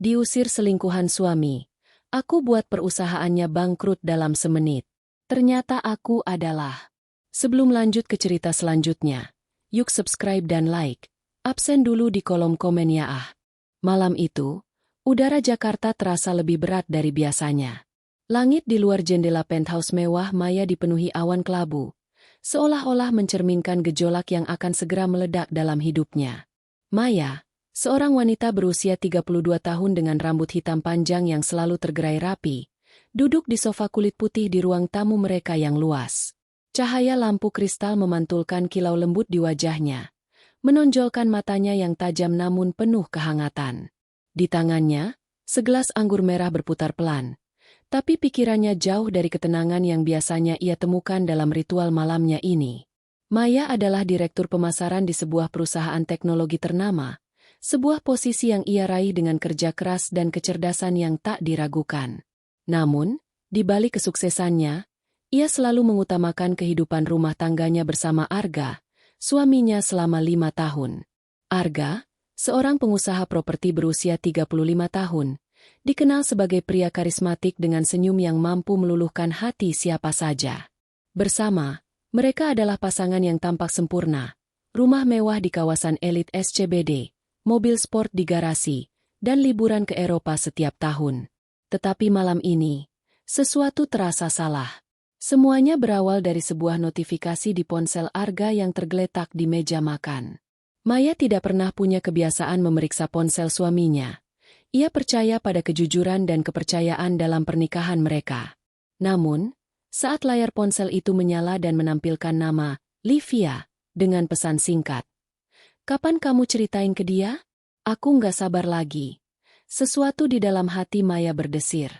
Diusir selingkuhan suami. Aku buat perusahaannya bangkrut dalam semenit. Ternyata aku adalah. Sebelum lanjut ke cerita selanjutnya, yuk subscribe dan like. Absen dulu di kolom komen ya ah. Malam itu, udara Jakarta terasa lebih berat dari biasanya. Langit di luar jendela penthouse mewah Maya dipenuhi awan kelabu, seolah-olah mencerminkan gejolak yang akan segera meledak dalam hidupnya. Maya, seorang wanita berusia 32 tahun dengan rambut hitam panjang yang selalu tergerai rapi, duduk di sofa kulit putih di ruang tamu mereka yang luas. Cahaya lampu kristal memantulkan kilau lembut di wajahnya, menonjolkan matanya yang tajam namun penuh kehangatan. Di tangannya, segelas anggur merah berputar pelan, tapi pikirannya jauh dari ketenangan yang biasanya ia temukan dalam ritual malamnya ini. Maya adalah direktur pemasaran di sebuah perusahaan teknologi ternama, sebuah posisi yang ia raih dengan kerja keras dan kecerdasan yang tak diragukan. Namun, di balik kesuksesannya, ia selalu mengutamakan kehidupan rumah tangganya bersama Arga, suaminya selama 5 tahun. Arga, seorang pengusaha properti berusia 35 tahun, dikenal sebagai pria karismatik dengan senyum yang mampu meluluhkan hati siapa saja. Bersama, mereka adalah pasangan yang tampak sempurna, rumah mewah di kawasan elit SCBD, mobil sport di garasi, dan liburan ke Eropa setiap tahun. Tetapi malam ini, sesuatu terasa salah. Semuanya berawal dari sebuah notifikasi di ponsel Arga yang tergeletak di meja makan. Maya tidak pernah punya kebiasaan memeriksa ponsel suaminya. Ia percaya pada kejujuran dan kepercayaan dalam pernikahan mereka. Namun, saat layar ponsel itu menyala dan menampilkan nama Livia dengan pesan singkat. "Kapan kamu ceritain ke dia? Aku nggak sabar lagi." Sesuatu di dalam hati Maya berdesir.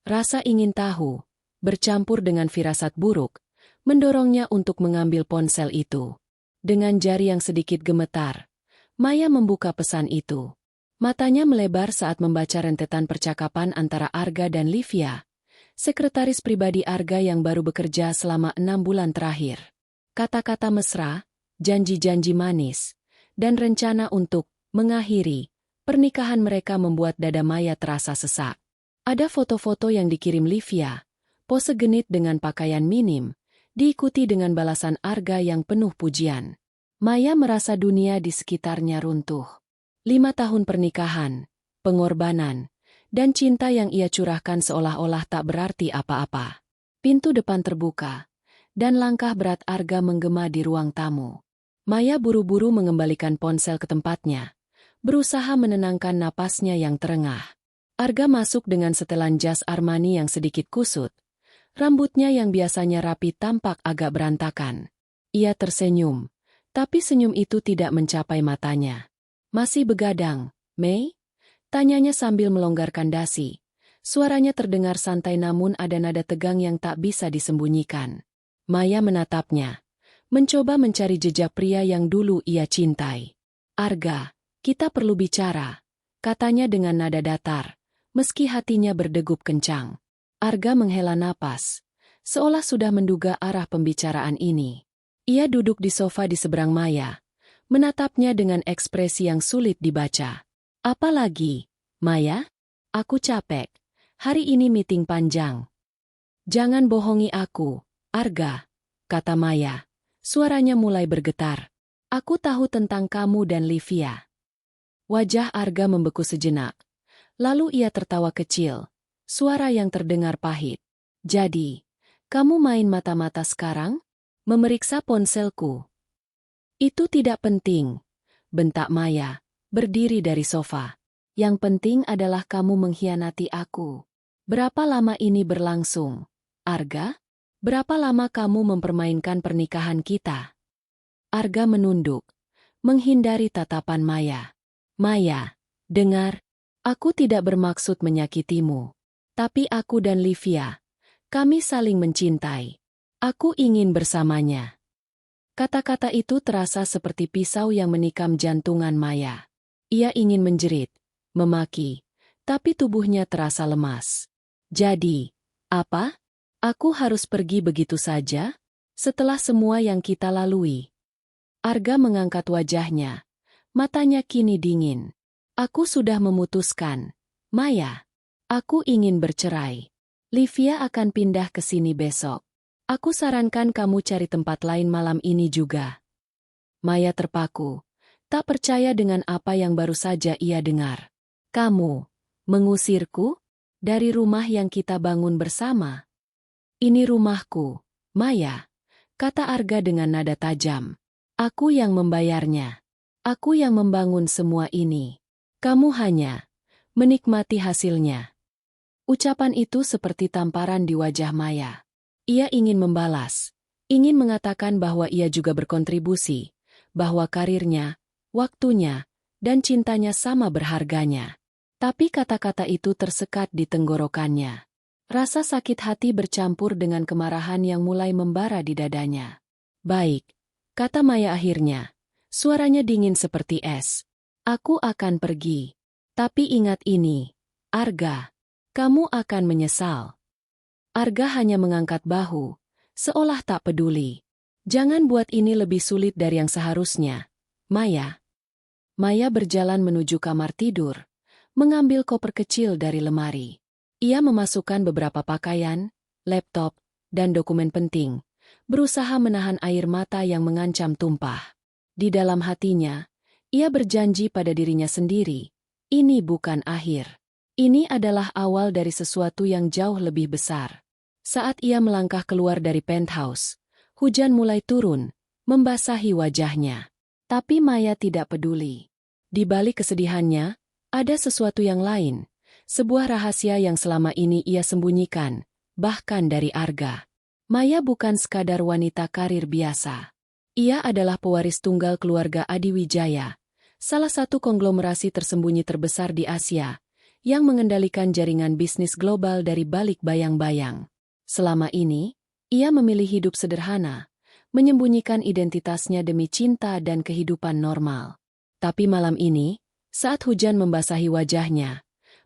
Rasa ingin tahu, bercampur dengan firasat buruk, mendorongnya untuk mengambil ponsel itu. Dengan jari yang sedikit gemetar, Maya membuka pesan itu. Matanya melebar saat membaca rentetan percakapan antara Arga dan Livia, sekretaris pribadi Arga yang baru bekerja selama 6 bulan terakhir. Kata-kata mesra, janji-janji manis, dan rencana untuk mengakhiri pernikahan mereka membuat dada Maya terasa sesak. Ada foto-foto yang dikirim Livia, pose genit dengan pakaian minim, diikuti dengan balasan Arga yang penuh pujian. Maya merasa dunia di sekitarnya runtuh. 5 tahun pernikahan, pengorbanan, dan cinta yang ia curahkan seolah-olah tak berarti apa-apa. Pintu depan terbuka, dan langkah berat Arga menggema di ruang tamu. Maya buru-buru mengembalikan ponsel ke tempatnya, berusaha menenangkan napasnya yang terengah. Arga masuk dengan setelan jas Armani yang sedikit kusut. Rambutnya yang biasanya rapi tampak agak berantakan. Ia tersenyum, tapi senyum itu tidak mencapai matanya. "Masih begadang, Mei?" tanyanya sambil melonggarkan dasi. Suaranya terdengar santai namun ada nada tegang yang tak bisa disembunyikan. Maya menatapnya, mencoba mencari jejak pria yang dulu ia cintai. "Arga, kita perlu bicara," katanya dengan nada datar, meski hatinya berdegup kencang. Arga menghela napas, seolah sudah menduga arah pembicaraan ini. Ia duduk di sofa di seberang Maya, menatapnya dengan ekspresi yang sulit dibaca. "Apa lagi, Maya? Aku capek. Hari ini meeting panjang." "Jangan bohongi aku, Arga," kata Maya. Suaranya mulai bergetar. "Aku tahu tentang kamu dan Livia." Wajah Arga membeku sejenak. Lalu ia tertawa kecil, suara yang terdengar pahit. "Jadi, kamu main mata-mata sekarang? Memeriksa ponselku?" "Itu tidak penting," bentak Maya, berdiri dari sofa. "Yang penting adalah kamu mengkhianati aku. Berapa lama ini berlangsung, Arga? Berapa lama kamu mempermainkan pernikahan kita?" Arga menunduk, menghindari tatapan Maya. "Maya, dengar, aku tidak bermaksud menyakitimu. Tapi aku dan Livia, kami saling mencintai. Aku ingin bersamanya." Kata-kata itu terasa seperti pisau yang menikam jantungan Maya. Ia ingin menjerit, memaki, tapi tubuhnya terasa lemas. "Jadi, apa? Aku harus pergi begitu saja? Setelah semua yang kita lalui?" Arga mengangkat wajahnya, matanya kini dingin. "Aku sudah memutuskan, Maya, aku ingin bercerai. Livia akan pindah ke sini besok. Aku sarankan kamu cari tempat lain malam ini juga. Maya terpaku, tak percaya dengan apa yang baru saja ia dengar. Kamu mengusirku dari rumah yang kita bangun bersama? Ini rumahku, Maya, kata Arga dengan nada tajam. Aku yang membayarnya. Aku yang membangun semua ini. Kamu hanya menikmati hasilnya. Ucapan itu seperti tamparan di wajah Maya. Ia ingin membalas, ingin mengatakan bahwa ia juga berkontribusi, bahwa karirnya, waktunya, dan cintanya sama berharganya. Tapi kata-kata itu tersekat di tenggorokannya. Rasa sakit hati bercampur dengan kemarahan yang mulai membara di dadanya. Baik, kata Maya akhirnya. Suaranya dingin seperti es. Aku akan pergi. Tapi ingat ini, Arga. Kamu akan menyesal. Arga hanya mengangkat bahu, seolah tak peduli. Jangan buat ini lebih sulit dari yang seharusnya, Maya. Maya berjalan menuju kamar tidur, mengambil koper kecil dari lemari. Ia memasukkan beberapa pakaian, laptop, dan dokumen penting, berusaha menahan air mata yang mengancam tumpah. Di dalam hatinya, ia berjanji pada dirinya sendiri, ini bukan akhir. Ini adalah awal dari sesuatu yang jauh lebih besar. Saat ia melangkah keluar dari penthouse, hujan mulai turun, membasahi wajahnya. Tapi Maya tidak peduli. Di balik kesedihannya, ada sesuatu yang lain, sebuah rahasia yang selama ini ia sembunyikan, bahkan dari Arga. Maya bukan sekadar wanita karir biasa. Ia adalah pewaris tunggal keluarga Adiwijaya, salah satu konglomerasi tersembunyi terbesar di Asia, yang mengendalikan jaringan bisnis global dari balik bayang-bayang. Selama ini, ia memilih hidup sederhana, menyembunyikan identitasnya demi cinta dan kehidupan normal. Tapi malam ini, saat hujan membasahi wajahnya,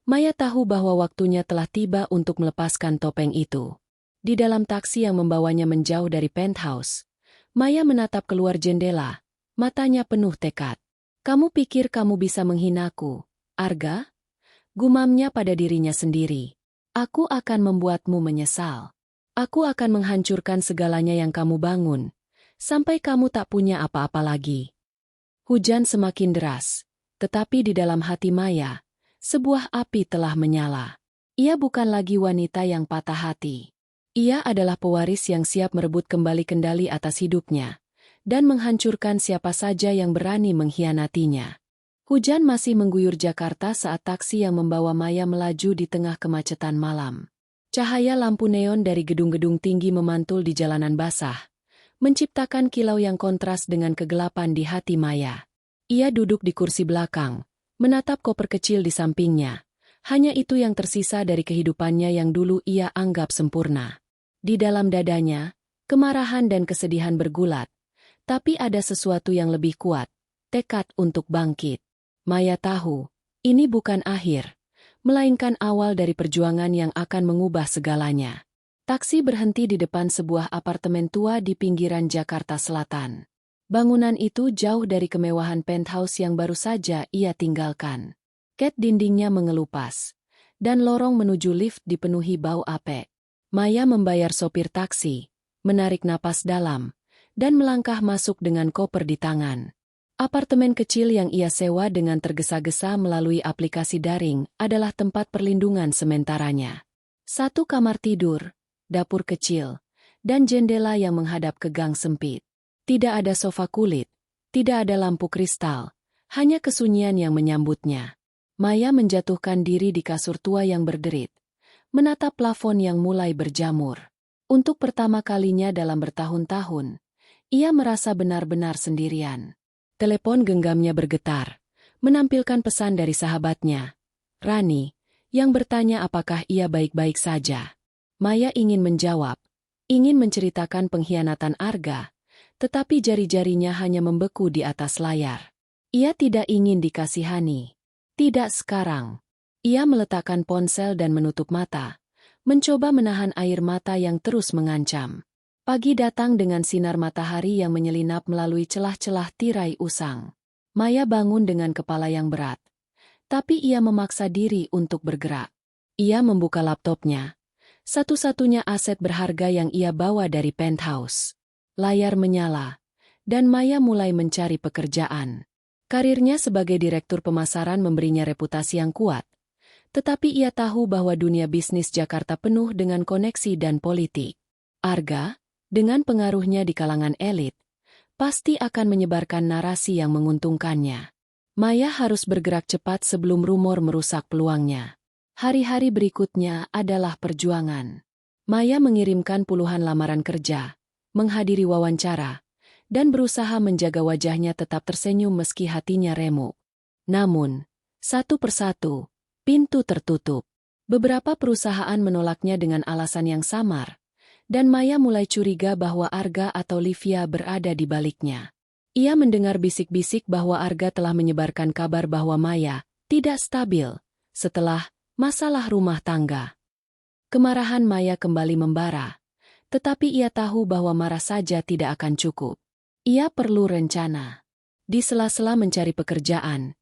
Maya tahu bahwa waktunya telah tiba untuk melepaskan topeng itu. Di dalam taksi yang membawanya menjauh dari penthouse, Maya menatap keluar jendela, matanya penuh tekad. Kamu pikir kamu bisa menghinaku, Arga? Gumamnya pada dirinya sendiri. Aku akan membuatmu menyesal. Aku akan menghancurkan segalanya yang kamu bangun, sampai kamu tak punya apa-apa lagi. Hujan semakin deras, tetapi di dalam hati Maya, sebuah api telah menyala. Ia bukan lagi wanita yang patah hati. Ia adalah pewaris yang siap merebut kembali kendali atas hidupnya, dan menghancurkan siapa saja yang berani mengkhianatinya. Hujan masih mengguyur Jakarta saat taksi yang membawa Maya melaju di tengah kemacetan malam. Cahaya lampu neon dari gedung-gedung tinggi memantul di jalanan basah, menciptakan kilau yang kontras dengan kegelapan di hati Maya. Ia duduk di kursi belakang, menatap koper kecil di sampingnya. Hanya itu yang tersisa dari kehidupannya yang dulu ia anggap sempurna. Di dalam dadanya, kemarahan dan kesedihan bergulat, tapi ada sesuatu yang lebih kuat, tekad untuk bangkit. Maya tahu, ini bukan akhir, melainkan awal dari perjuangan yang akan mengubah segalanya. Taksi berhenti di depan sebuah apartemen tua di pinggiran Jakarta Selatan. Bangunan itu jauh dari kemewahan penthouse yang baru saja ia tinggalkan. Cat dindingnya mengelupas, dan lorong menuju lift dipenuhi bau apek. Maya membayar sopir taksi, menarik napas dalam, dan melangkah masuk dengan koper di tangan. Apartemen kecil yang ia sewa dengan tergesa-gesa melalui aplikasi daring adalah tempat perlindungan sementaranya. Satu kamar tidur, dapur kecil, dan jendela yang menghadap ke gang sempit. Tidak ada sofa kulit, tidak ada lampu kristal, hanya kesunyian yang menyambutnya. Maya menjatuhkan diri di kasur tua yang berderit, menatap plafon yang mulai berjamur. Untuk pertama kalinya dalam bertahun-tahun, ia merasa benar-benar sendirian. Telepon genggamnya bergetar, menampilkan pesan dari sahabatnya, Rani, yang bertanya apakah ia baik-baik saja. Maya ingin menjawab, ingin menceritakan pengkhianatan Arga, tetapi jari-jarinya hanya membeku di atas layar. Ia tidak ingin dikasihani. Tidak sekarang. Ia meletakkan ponsel dan menutup mata, mencoba menahan air mata yang terus mengancam. Pagi datang dengan sinar matahari yang menyelinap melalui celah-celah tirai usang. Maya bangun dengan kepala yang berat, Tapi ia memaksa diri untuk bergerak. Ia membuka laptopnya. Satu-satunya aset berharga yang ia bawa dari penthouse. Layar menyala, dan Maya mulai mencari pekerjaan. Karirnya sebagai direktur pemasaran memberinya reputasi yang kuat. Tetapi ia tahu bahwa dunia bisnis Jakarta penuh dengan koneksi dan politik. Arga, dengan pengaruhnya di kalangan elit, pasti akan menyebarkan narasi yang menguntungkannya. Maya harus bergerak cepat sebelum rumor merusak peluangnya. Hari-hari berikutnya adalah perjuangan. Maya mengirimkan puluhan lamaran kerja, menghadiri wawancara, dan berusaha menjaga wajahnya tetap tersenyum meski hatinya remuk. Namun, satu persatu, pintu tertutup. Beberapa perusahaan menolaknya dengan alasan yang samar, dan Maya mulai curiga bahwa Arga atau Livia berada di baliknya. Ia mendengar bisik-bisik bahwa Arga telah menyebarkan kabar bahwa Maya tidak stabil setelah masalah rumah tangga. Kemarahan Maya kembali membara, tetapi ia tahu bahwa marah saja tidak akan cukup. Ia perlu rencana. Di sela-sela mencari pekerjaan,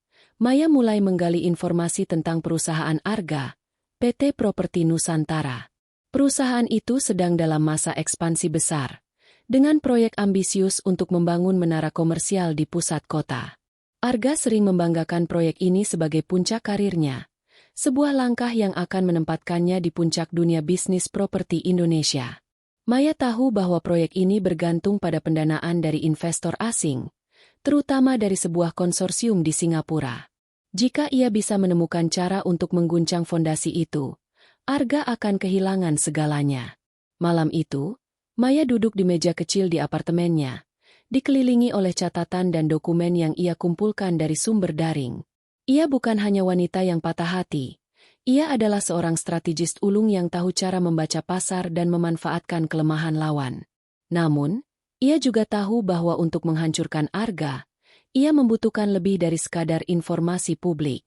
Maya mulai menggali informasi tentang perusahaan Arga, PT Properti Nusantara. Perusahaan itu sedang dalam masa ekspansi besar, dengan proyek ambisius untuk membangun menara komersial di pusat kota. Arga sering membanggakan proyek ini sebagai puncak karirnya, sebuah langkah yang akan menempatkannya di puncak dunia bisnis properti Indonesia. Maya tahu bahwa proyek ini bergantung pada pendanaan dari investor asing, terutama dari sebuah konsorsium di Singapura. Jika ia bisa menemukan cara untuk mengguncang fondasi itu, Arga akan kehilangan segalanya. Malam itu, Maya duduk di meja kecil di apartemennya, dikelilingi oleh catatan dan dokumen yang ia kumpulkan dari sumber daring. Ia bukan hanya wanita yang patah hati, ia adalah seorang strategis ulung yang tahu cara membaca pasar dan memanfaatkan kelemahan lawan. Namun, ia juga tahu bahwa untuk menghancurkan Arga, ia membutuhkan lebih dari sekadar informasi publik.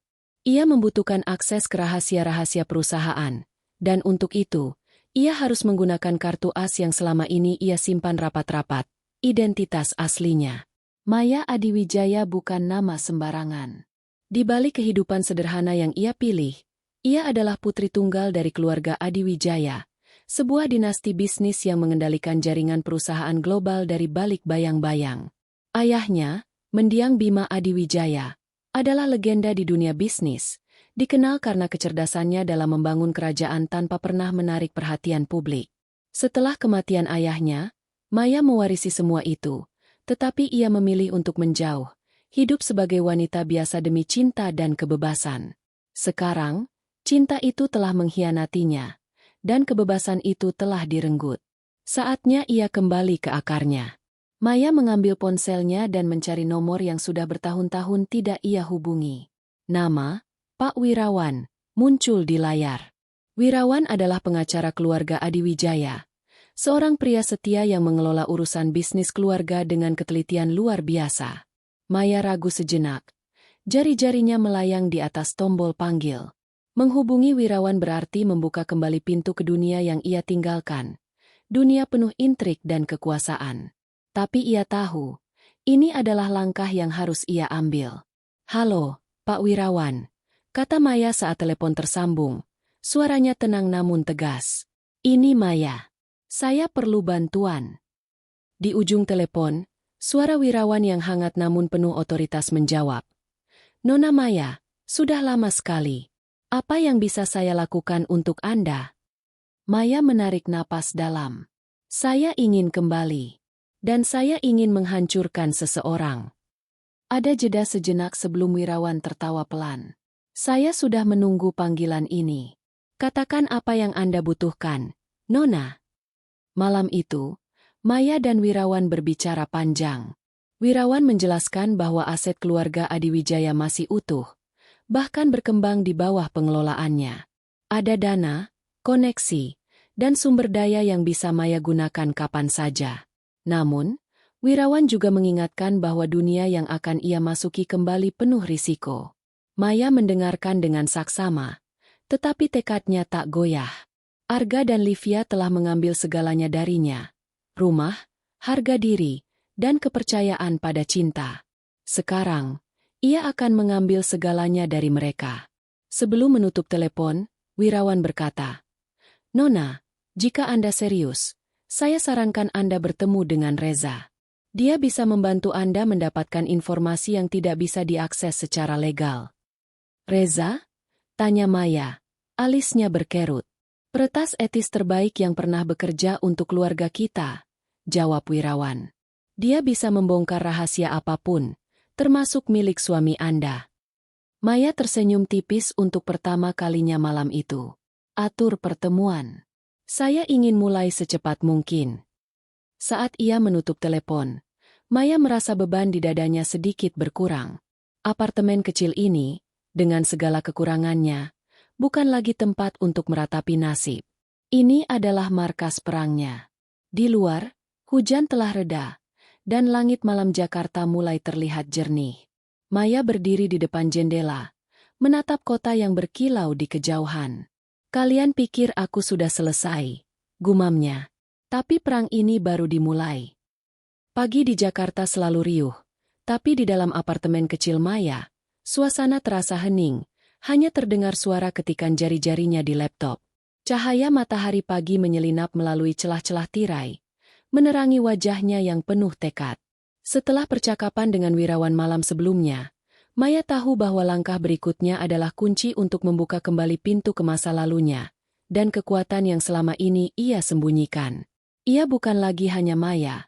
Ia membutuhkan akses ke rahasia-rahasia perusahaan, dan untuk itu, ia harus menggunakan kartu as yang selama ini ia simpan rapat-rapat, identitas aslinya. Maya Adiwijaya bukan nama sembarangan. Di balik kehidupan sederhana yang ia pilih, ia adalah putri tunggal dari keluarga Adiwijaya, sebuah dinasti bisnis yang mengendalikan jaringan perusahaan global dari balik bayang-bayang. Ayahnya, Mendiang Bima Adiwijaya, adalah legenda di dunia bisnis, dikenal karena kecerdasannya dalam membangun kerajaan tanpa pernah menarik perhatian publik. Setelah kematian ayahnya, Maya mewarisi semua itu, tetapi ia memilih untuk menjauh, hidup sebagai wanita biasa demi cinta dan kebebasan. Sekarang, cinta itu telah mengkhianatinya, dan kebebasan itu telah direnggut. Saatnya ia kembali ke akarnya. Maya mengambil ponselnya dan mencari nomor yang sudah bertahun-tahun tidak ia hubungi. Nama, Pak Wirawan, muncul di layar. Wirawan adalah pengacara keluarga Adiwijaya, seorang pria setia yang mengelola urusan bisnis keluarga dengan ketelitian luar biasa. Maya ragu sejenak. Jari-jarinya melayang di atas tombol panggil. Menghubungi Wirawan berarti membuka kembali pintu ke dunia yang ia tinggalkan. Dunia penuh intrik dan kekuasaan. Tapi ia tahu, ini adalah langkah yang harus ia ambil. "Halo, Pak Wirawan," kata Maya saat telepon tersambung. Suaranya tenang namun tegas. "Ini Maya. Saya perlu bantuan." Di ujung telepon, suara Wirawan yang hangat namun penuh otoritas menjawab. "Nona Maya, sudah lama sekali. Apa yang bisa saya lakukan untuk Anda?" Maya menarik napas dalam. "Saya ingin kembali. Dan saya ingin menghancurkan seseorang." Ada jeda sejenak sebelum Wirawan tertawa pelan. "Saya sudah menunggu panggilan ini. Katakan apa yang Anda butuhkan, Nona." Malam itu, Maya dan Wirawan berbicara panjang. Wirawan menjelaskan bahwa aset keluarga Adiwijaya masih utuh, bahkan berkembang di bawah pengelolaannya. Ada dana, koneksi, dan sumber daya yang bisa Maya gunakan kapan saja. Namun, Wirawan juga mengingatkan bahwa dunia yang akan ia masuki kembali penuh risiko. Maya mendengarkan dengan saksama, tetapi tekadnya tak goyah. Arga dan Livia telah mengambil segalanya darinya. Rumah, harga diri, dan kepercayaan pada cinta. Sekarang, ia akan mengambil segalanya dari mereka. Sebelum menutup telepon, Wirawan berkata, "Nona, jika Anda serius, saya sarankan Anda bertemu dengan Reza. Dia bisa membantu Anda mendapatkan informasi yang tidak bisa diakses secara legal." "Reza?" tanya Maya. Alisnya berkerut. "Peretas etis terbaik yang pernah bekerja untuk keluarga kita," jawab Wirawan. "Dia bisa membongkar rahasia apapun, termasuk milik suami Anda." Maya tersenyum tipis untuk pertama kalinya malam itu. "Atur pertemuan. Saya ingin mulai secepat mungkin." Saat ia menutup telepon, Maya merasa beban di dadanya sedikit berkurang. Apartemen kecil ini, dengan segala kekurangannya, bukan lagi tempat untuk meratapi nasib. Ini adalah markas perangnya. Di luar, hujan telah reda, dan langit malam Jakarta mulai terlihat jernih. Maya berdiri di depan jendela, menatap kota yang berkilau di kejauhan. "Kalian pikir aku sudah selesai," gumamnya. "Tapi perang ini baru dimulai." Pagi di Jakarta selalu riuh, tapi di dalam apartemen kecil Maya, suasana terasa hening, hanya terdengar suara ketikan jari-jarinya di laptop. Cahaya matahari pagi menyelinap melalui celah-celah tirai, menerangi wajahnya yang penuh tekad. Setelah percakapan dengan Wirawan malam sebelumnya, Maya tahu bahwa langkah berikutnya adalah kunci untuk membuka kembali pintu ke masa lalunya, dan kekuatan yang selama ini ia sembunyikan. Ia bukan lagi hanya Maya,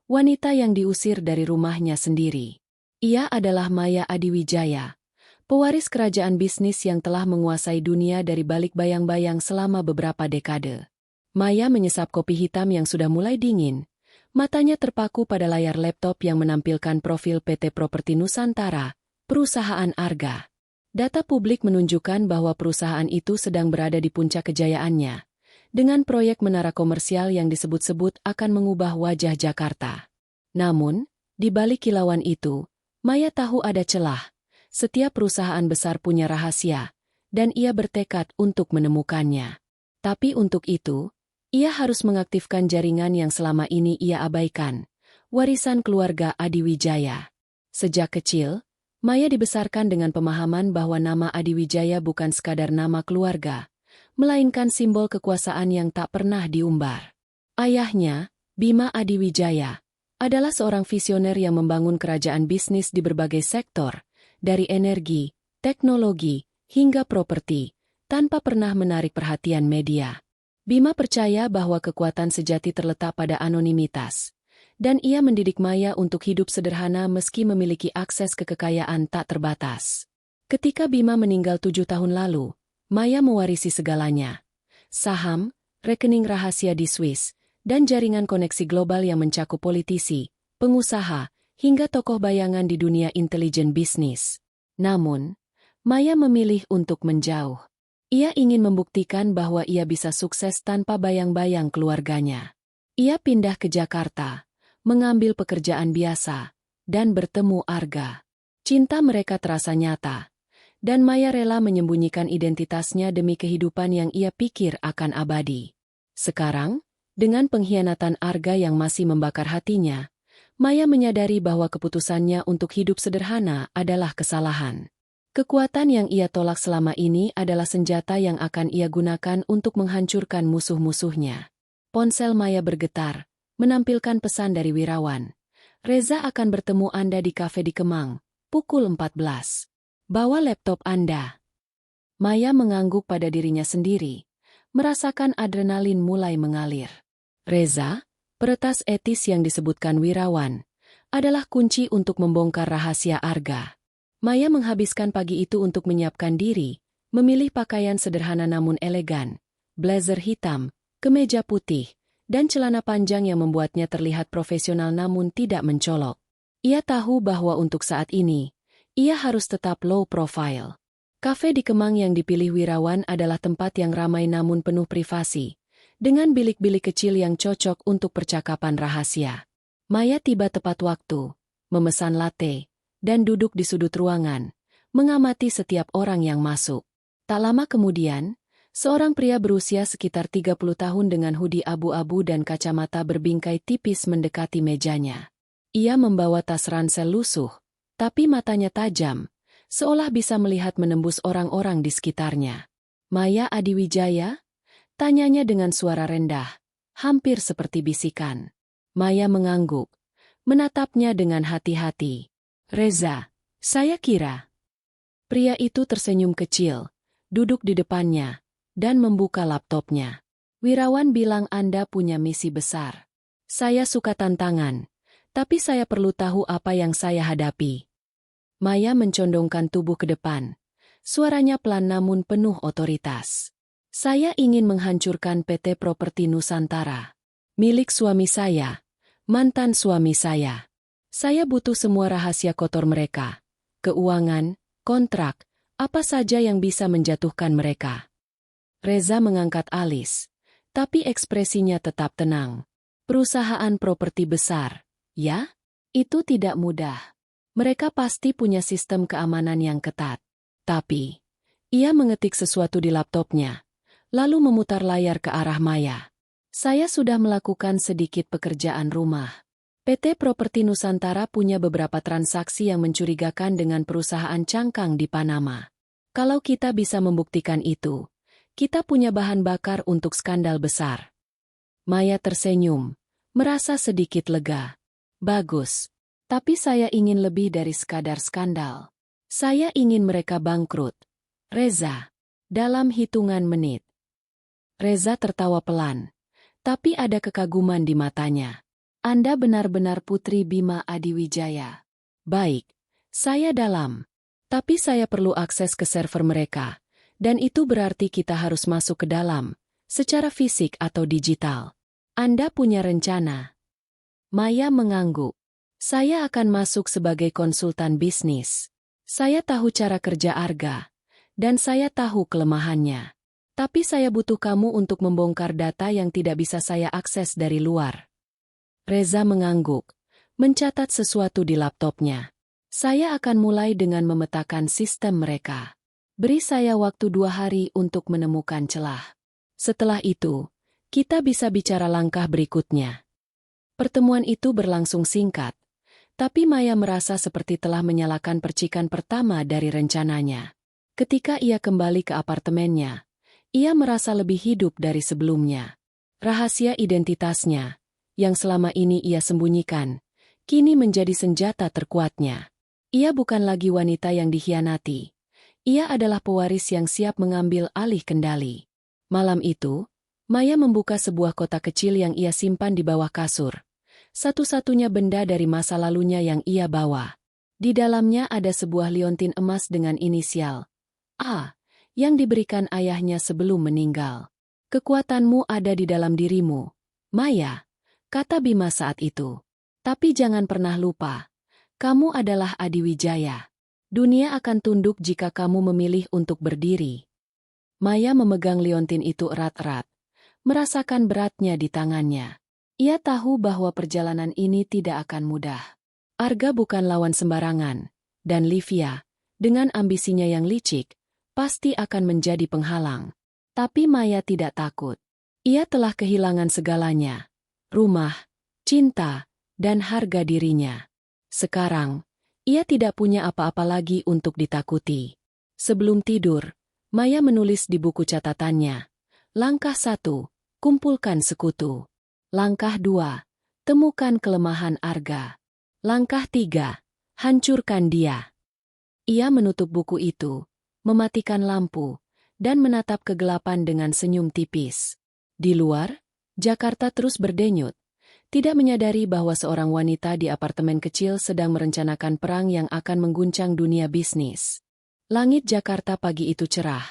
wanita yang diusir dari rumahnya sendiri. Ia adalah Maya Adiwijaya, pewaris kerajaan bisnis yang telah menguasai dunia dari balik bayang-bayang selama beberapa dekade. Maya menyesap kopi hitam yang sudah mulai dingin. Matanya terpaku pada layar laptop yang menampilkan profil PT Properti Nusantara, perusahaan Arga. Data publik menunjukkan bahwa perusahaan itu sedang berada di puncak kejayaannya, dengan proyek menara komersial yang disebut-sebut akan mengubah wajah Jakarta. Namun, di balik kilauan itu, Maya tahu ada celah. Setiap perusahaan besar punya rahasia, dan ia bertekad untuk menemukannya. Tapi untuk itu, ia harus mengaktifkan jaringan yang selama ini ia abaikan, warisan keluarga Adiwijaya. Sejak kecil, Maya dibesarkan dengan pemahaman bahwa nama Adiwijaya bukan sekadar nama keluarga, melainkan simbol kekuasaan yang tak pernah diumbar. Ayahnya, Bima Adiwijaya, adalah seorang visioner yang membangun kerajaan bisnis di berbagai sektor, dari energi, teknologi, hingga properti, tanpa pernah menarik perhatian media. Bima percaya bahwa kekuatan sejati terletak pada anonimitas, dan ia mendidik Maya untuk hidup sederhana meski memiliki akses ke kekayaan tak terbatas. Ketika Bima meninggal 7 tahun lalu, Maya mewarisi segalanya. Saham, rekening rahasia di Swiss, dan jaringan koneksi global yang mencakup politisi, pengusaha, hingga tokoh bayangan di dunia intelijen bisnis. Namun, Maya memilih untuk menjauh. Ia ingin membuktikan bahwa ia bisa sukses tanpa bayang-bayang keluarganya. Ia pindah ke Jakarta, mengambil pekerjaan biasa, dan bertemu Arga. Cinta mereka terasa nyata, dan Maya rela menyembunyikan identitasnya demi kehidupan yang ia pikir akan abadi. Sekarang, dengan pengkhianatan Arga yang masih membakar hatinya, Maya menyadari bahwa keputusannya untuk hidup sederhana adalah kesalahan. Kekuatan yang ia tolak selama ini adalah senjata yang akan ia gunakan untuk menghancurkan musuh-musuhnya. Ponsel Maya bergetar, menampilkan pesan dari Wirawan. "Reza akan bertemu Anda di kafe di Kemang, pukul 14. Bawa laptop Anda." Maya mengangguk pada dirinya sendiri, merasakan adrenalin mulai mengalir. Reza, peretas etis yang disebutkan Wirawan, adalah kunci untuk membongkar rahasia Arga. Maya menghabiskan pagi itu untuk menyiapkan diri, memilih pakaian sederhana namun elegan, blazer hitam, kemeja putih, dan celana panjang yang membuatnya terlihat profesional namun tidak mencolok. Ia tahu bahwa untuk saat ini, ia harus tetap low profile. Kafe di Kemang yang dipilih Wirawan adalah tempat yang ramai namun penuh privasi, dengan bilik-bilik kecil yang cocok untuk percakapan rahasia. Maya tiba tepat waktu, memesan latte, dan duduk di sudut ruangan, mengamati setiap orang yang masuk. Tak lama kemudian, seorang pria berusia sekitar 30 tahun dengan hoodie abu-abu dan kacamata berbingkai tipis mendekati mejanya. Ia membawa tas ransel lusuh, Tapi matanya tajam, seolah bisa melihat menembus orang-orang di sekitarnya. Maya Adiwijaya? Tanyanya dengan suara rendah, hampir seperti bisikan. Maya mengangguk, menatapnya dengan hati-hati. Reza, saya kira. Pria itu tersenyum kecil, duduk di depannya, dan membuka laptopnya. Wirawan bilang Anda punya misi besar. Saya suka tantangan, tapi saya perlu tahu apa yang saya hadapi. Maya mencondongkan tubuh ke depan. Suaranya pelan namun penuh otoritas. Saya ingin menghancurkan PT Properti Nusantara. Milik suami saya, mantan suami saya. Saya butuh semua rahasia kotor mereka. Keuangan, kontrak, apa saja yang bisa menjatuhkan mereka. Reza mengangkat alis, tapi ekspresinya tetap tenang. Perusahaan properti besar, ya? Itu tidak mudah. Mereka pasti punya sistem keamanan yang ketat. Tapi, ia mengetik sesuatu di laptopnya, lalu memutar layar ke arah Maya. Saya sudah melakukan sedikit pekerjaan rumah. PT Properti Nusantara punya beberapa transaksi yang mencurigakan dengan perusahaan cangkang di Panama. Kalau kita bisa membuktikan itu, kita punya bahan bakar untuk skandal besar. Maya tersenyum, merasa sedikit lega. Bagus. Tapi saya ingin lebih dari sekadar skandal. Saya ingin mereka bangkrut. Reza. Dalam hitungan menit. Reza tertawa pelan. Tapi ada kekaguman di matanya. Anda benar-benar Putri Bima Adiwijaya. Baik. Saya dalam. Tapi saya perlu akses ke server mereka. Dan itu berarti kita harus masuk ke dalam. Secara fisik atau digital. Anda punya rencana? Maya mengangguk. Saya akan masuk sebagai konsultan bisnis. Saya tahu cara kerja Arga, dan saya tahu kelemahannya. Tapi saya butuh kamu untuk membongkar data yang tidak bisa saya akses dari luar. Reza mengangguk, mencatat sesuatu di laptopnya. Saya akan mulai dengan memetakan sistem mereka. Beri saya waktu 2 hari untuk menemukan celah. Setelah itu, kita bisa bicara langkah berikutnya. Pertemuan itu berlangsung singkat. Tapi Maya merasa seperti telah menyalakan percikan pertama dari rencananya. Ketika ia kembali ke apartemennya, ia merasa lebih hidup dari sebelumnya. Rahasia identitasnya, yang selama ini ia sembunyikan, kini menjadi senjata terkuatnya. Ia bukan lagi wanita yang dikhianati. Ia adalah pewaris yang siap mengambil alih kendali. Malam itu, Maya membuka sebuah kotak kecil yang ia simpan di bawah kasur. Satu-satunya benda dari masa lalunya yang ia bawa. Di dalamnya ada sebuah liontin emas dengan inisial A, yang diberikan ayahnya sebelum meninggal. Kekuatanmu ada di dalam dirimu, Maya, kata Bima saat itu. Tapi jangan pernah lupa, kamu adalah Adiwijaya. Dunia akan tunduk jika kamu memilih untuk berdiri. Maya memegang liontin itu erat-erat, merasakan beratnya di tangannya. Ia tahu bahwa perjalanan ini tidak akan mudah. Arga bukan lawan sembarangan, dan Livia, dengan ambisinya yang licik, pasti akan menjadi penghalang. Tapi Maya tidak takut. Ia telah kehilangan segalanya. Rumah, cinta, dan harga dirinya. Sekarang, ia tidak punya apa-apa lagi untuk ditakuti. Sebelum tidur, Maya menulis di buku catatannya. Langkah 1, kumpulkan sekutu. Langkah 2, temukan kelemahan Arga. Langkah 3, hancurkan dia. Ia menutup buku itu, mematikan lampu, dan menatap kegelapan dengan senyum tipis. Di luar, Jakarta terus berdenyut, tidak menyadari bahwa seorang wanita di apartemen kecil sedang merencanakan perang yang akan mengguncang dunia bisnis. Langit Jakarta pagi itu cerah,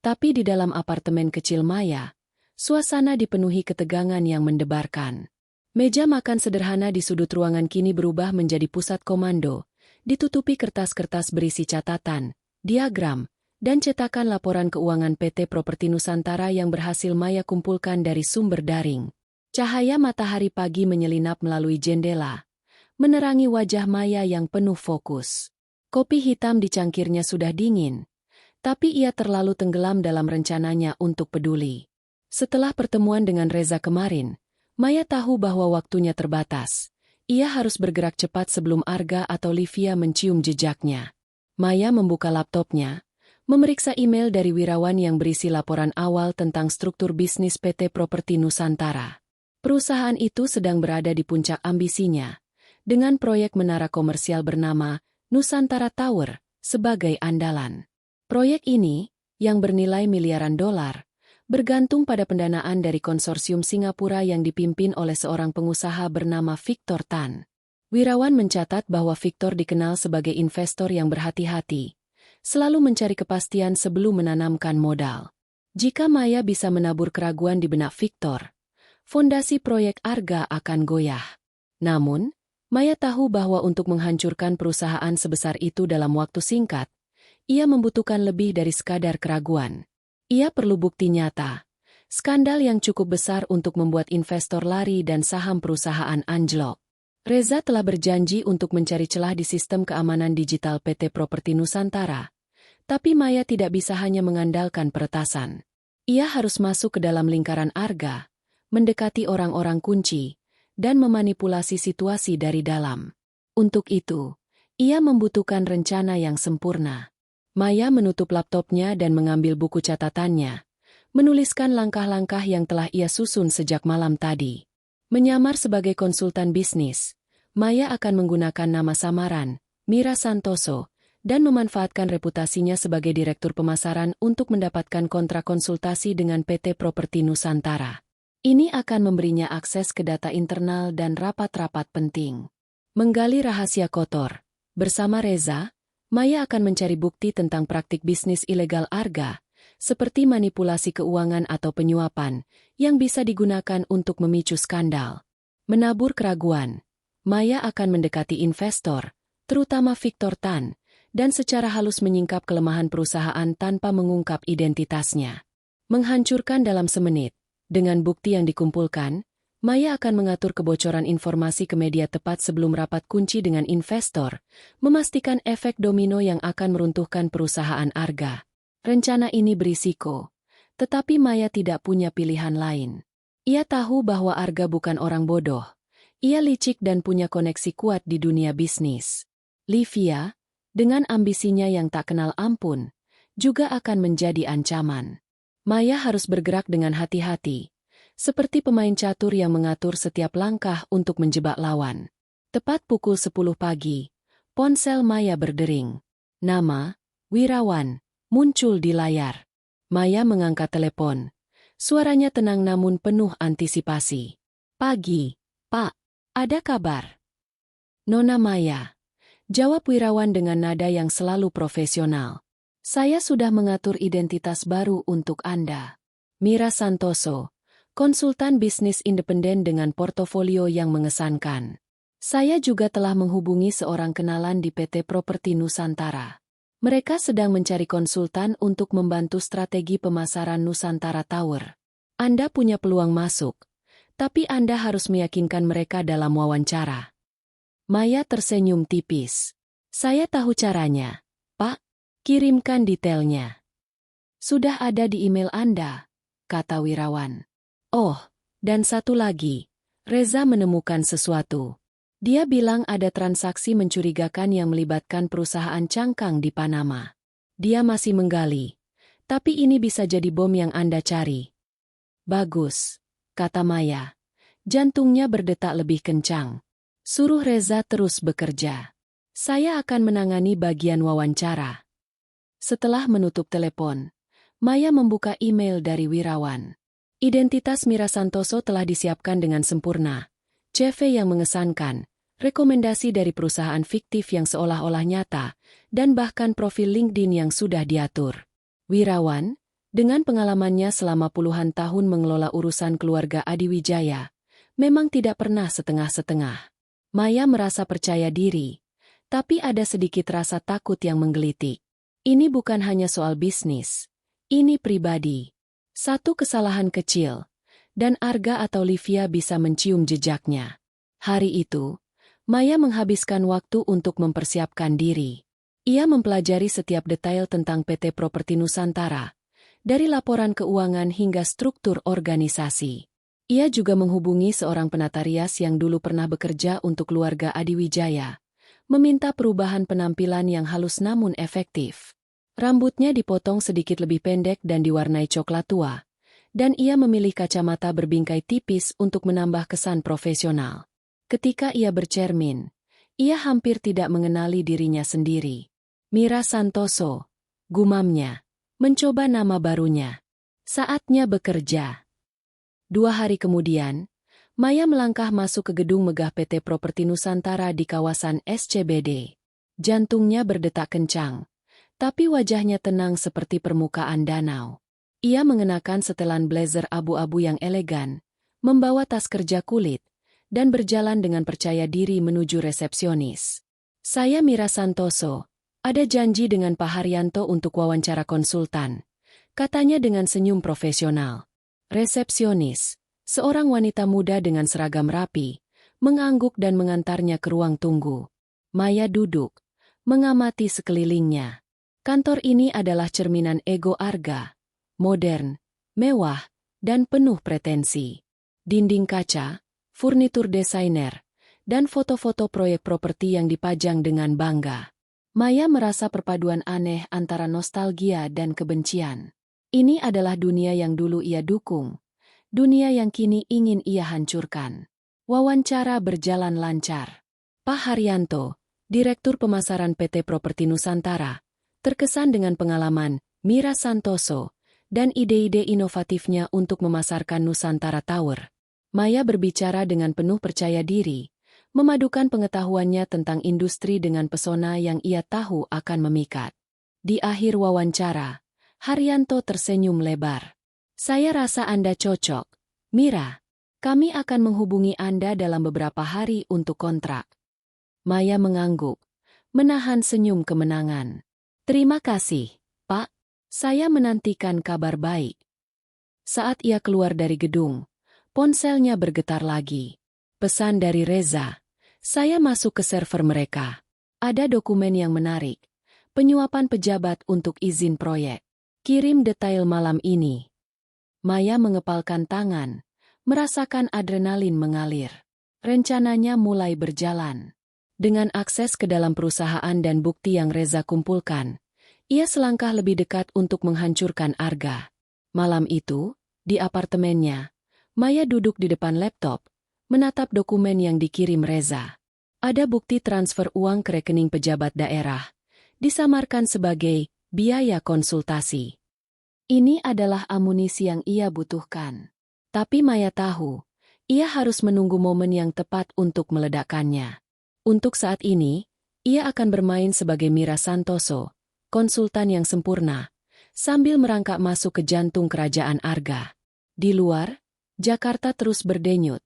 tapi di dalam apartemen kecil Maya, suasana dipenuhi ketegangan yang mendebarkan. Meja makan sederhana di sudut ruangan kini berubah menjadi pusat komando, ditutupi kertas-kertas berisi catatan, diagram, dan cetakan laporan keuangan PT Properti Nusantara yang berhasil Maya kumpulkan dari sumber daring. Cahaya matahari pagi menyelinap melalui jendela, menerangi wajah Maya yang penuh fokus. Kopi hitam di cangkirnya sudah dingin, tapi ia terlalu tenggelam dalam rencananya untuk peduli. Setelah pertemuan dengan Reza kemarin, Maya tahu bahwa waktunya terbatas. Ia harus bergerak cepat sebelum Arga atau Livia mencium jejaknya. Maya membuka laptopnya, memeriksa email dari Wirawan yang berisi laporan awal tentang struktur bisnis PT Properti Nusantara. Perusahaan itu sedang berada di puncak ambisinya, dengan proyek menara komersial bernama Nusantara Tower sebagai andalan. Proyek ini, yang bernilai miliaran dolar, bergantung pada pendanaan dari konsorsium Singapura yang dipimpin oleh seorang pengusaha bernama Victor Tan. Wirawan mencatat bahwa Victor dikenal sebagai investor yang berhati-hati, selalu mencari kepastian sebelum menanamkan modal. Jika Maya bisa menabur keraguan di benak Victor, fondasi proyek Arga akan goyah. Namun, Maya tahu bahwa untuk menghancurkan perusahaan sebesar itu dalam waktu singkat, ia membutuhkan lebih dari sekadar keraguan. Ia perlu bukti nyata, skandal yang cukup besar untuk membuat investor lari dan saham perusahaan anjlok. Reza telah berjanji untuk mencari celah di sistem keamanan digital PT Properti Nusantara, tapi Maya tidak bisa hanya mengandalkan peretasan. Ia harus masuk ke dalam lingkaran Arga, mendekati orang-orang kunci, dan memanipulasi situasi dari dalam. Untuk itu, ia membutuhkan rencana yang sempurna. Maya menutup laptopnya dan mengambil buku catatannya, menuliskan langkah-langkah yang telah ia susun sejak malam tadi. Menyamar sebagai konsultan bisnis, Maya akan menggunakan nama samaran, Mira Santoso, dan memanfaatkan reputasinya sebagai direktur pemasaran untuk mendapatkan kontrak konsultasi dengan PT Properti Nusantara. Ini akan memberinya akses ke data internal dan rapat-rapat penting. Menggali rahasia kotor. Bersama Reza, Maya akan mencari bukti tentang praktik bisnis ilegal Arga, seperti manipulasi keuangan atau penyuapan, yang bisa digunakan untuk memicu skandal. Menabur keraguan. Maya akan mendekati investor, terutama Victor Tan, dan secara halus menyingkap kelemahan perusahaan tanpa mengungkap identitasnya. Menghancurkan dalam semenit. Dengan bukti yang dikumpulkan, Maya akan mengatur kebocoran informasi ke media tepat sebelum rapat kunci dengan investor, memastikan efek domino yang akan meruntuhkan perusahaan Arga. Rencana ini berisiko, tetapi Maya tidak punya pilihan lain. Ia tahu bahwa Arga bukan orang bodoh. Ia licik dan punya koneksi kuat di dunia bisnis. Livia, dengan ambisinya yang tak kenal ampun, juga akan menjadi ancaman. Maya harus bergerak dengan hati-hati, seperti pemain catur yang mengatur setiap langkah untuk menjebak lawan. Tepat pukul 10 pagi, ponsel Maya berdering. Nama, Wirawan, muncul di layar. Maya mengangkat telepon. Suaranya tenang namun penuh antisipasi. "Pagi, Pak. Ada kabar?" "Nona Maya," jawab Wirawan dengan nada yang selalu profesional. "Saya sudah mengatur identitas baru untuk Anda. Mira Santoso, konsultan bisnis independen dengan portofolio yang mengesankan. Saya juga telah menghubungi seorang kenalan di PT Properti Nusantara. Mereka sedang mencari konsultan untuk membantu strategi pemasaran Nusantara Tower. Anda punya peluang masuk, tapi Anda harus meyakinkan mereka dalam wawancara." Maya tersenyum tipis. "Saya tahu caranya, Pak. Kirimkan detailnya." "Sudah ada di email Anda," kata Wirawan. "Oh, dan satu lagi, Reza menemukan sesuatu. Dia bilang ada transaksi mencurigakan yang melibatkan perusahaan cangkang di Panama. Dia masih menggali, tapi ini bisa jadi bom yang Anda cari." "Bagus," kata Maya. Jantungnya berdetak lebih kencang. "Suruh Reza terus bekerja. Saya akan menangani bagian wawancara." Setelah menutup telepon, Maya membuka email dari Wirawan. Identitas Mira Santoso telah disiapkan dengan sempurna. CV yang mengesankan, rekomendasi dari perusahaan fiktif yang seolah-olah nyata, dan bahkan profil LinkedIn yang sudah diatur. Wirawan, dengan pengalamannya selama puluhan tahun mengelola urusan keluarga Adiwijaya, memang tidak pernah setengah-setengah. Maya merasa percaya diri, tapi ada sedikit rasa takut yang menggelitik. Ini bukan hanya soal bisnis, ini pribadi. Satu kesalahan kecil, dan Arga atau Livia bisa mencium jejaknya. Hari itu, Maya menghabiskan waktu untuk mempersiapkan diri. Ia mempelajari setiap detail tentang PT Properti Nusantara, dari laporan keuangan hingga struktur organisasi. Ia juga menghubungi seorang penata rias yang dulu pernah bekerja untuk keluarga Adiwijaya, meminta perubahan penampilan yang halus namun efektif. Rambutnya dipotong sedikit lebih pendek dan diwarnai coklat tua, dan ia memilih kacamata berbingkai tipis untuk menambah kesan profesional. Ketika ia bercermin, ia hampir tidak mengenali dirinya sendiri. Mira Santoso, gumamnya, mencoba nama barunya. Saatnya bekerja. 2 hari kemudian, Maya melangkah masuk ke gedung megah PT Properti Nusantara di kawasan SCBD. Jantungnya berdetak kencang, tapi wajahnya tenang seperti permukaan danau. Ia mengenakan setelan blazer abu-abu yang elegan, membawa tas kerja kulit, dan berjalan dengan percaya diri menuju resepsionis. Saya Mira Santoso, ada janji dengan Pak Haryanto untuk wawancara konsultan, katanya dengan senyum profesional. Resepsionis, seorang wanita muda dengan seragam rapi, mengangguk dan mengantarnya ke ruang tunggu. Maya duduk, mengamati sekelilingnya. Kantor ini adalah cerminan ego Arga, modern, mewah, dan penuh pretensi. Dinding kaca, furnitur desainer, dan foto-foto proyek properti yang dipajang dengan bangga. Maya merasa perpaduan aneh antara nostalgia dan kebencian. Ini adalah dunia yang dulu ia dukung, dunia yang kini ingin ia hancurkan. Wawancara berjalan lancar. Pak Haryanto, Direktur Pemasaran PT Properti Nusantara, terkesan dengan pengalaman Mira Santoso dan ide-ide inovatifnya untuk memasarkan Nusantara Tower. Maya berbicara dengan penuh percaya diri, memadukan pengetahuannya tentang industri dengan pesona yang ia tahu akan memikat. Di akhir wawancara, Haryanto tersenyum lebar. Saya rasa Anda cocok, Mira. Kami akan menghubungi Anda dalam beberapa hari untuk kontrak. Maya mengangguk, menahan senyum kemenangan. Terima kasih, Pak. Saya menantikan kabar baik. Saat ia keluar dari gedung, ponselnya bergetar lagi. Pesan dari Reza. Saya masuk ke server mereka. Ada dokumen yang menarik. Penyuapan pejabat untuk izin proyek. Kirim detail malam ini. Maya mengepalkan tangan, merasakan adrenalin mengalir. Rencananya mulai berjalan. Dengan akses ke dalam perusahaan dan bukti yang Reza kumpulkan, ia selangkah lebih dekat untuk menghancurkan Arga. Malam itu, di apartemennya, Maya duduk di depan laptop, menatap dokumen yang dikirim Reza. Ada bukti transfer uang ke rekening pejabat daerah, disamarkan sebagai biaya konsultasi. Ini adalah amunisi yang ia butuhkan. Tapi Maya tahu, ia harus menunggu momen yang tepat untuk meledakkannya. Untuk saat ini, ia akan bermain sebagai Mira Santoso, konsultan yang sempurna, sambil merangkak masuk ke jantung kerajaan Arga. Di luar, Jakarta terus berdenyut,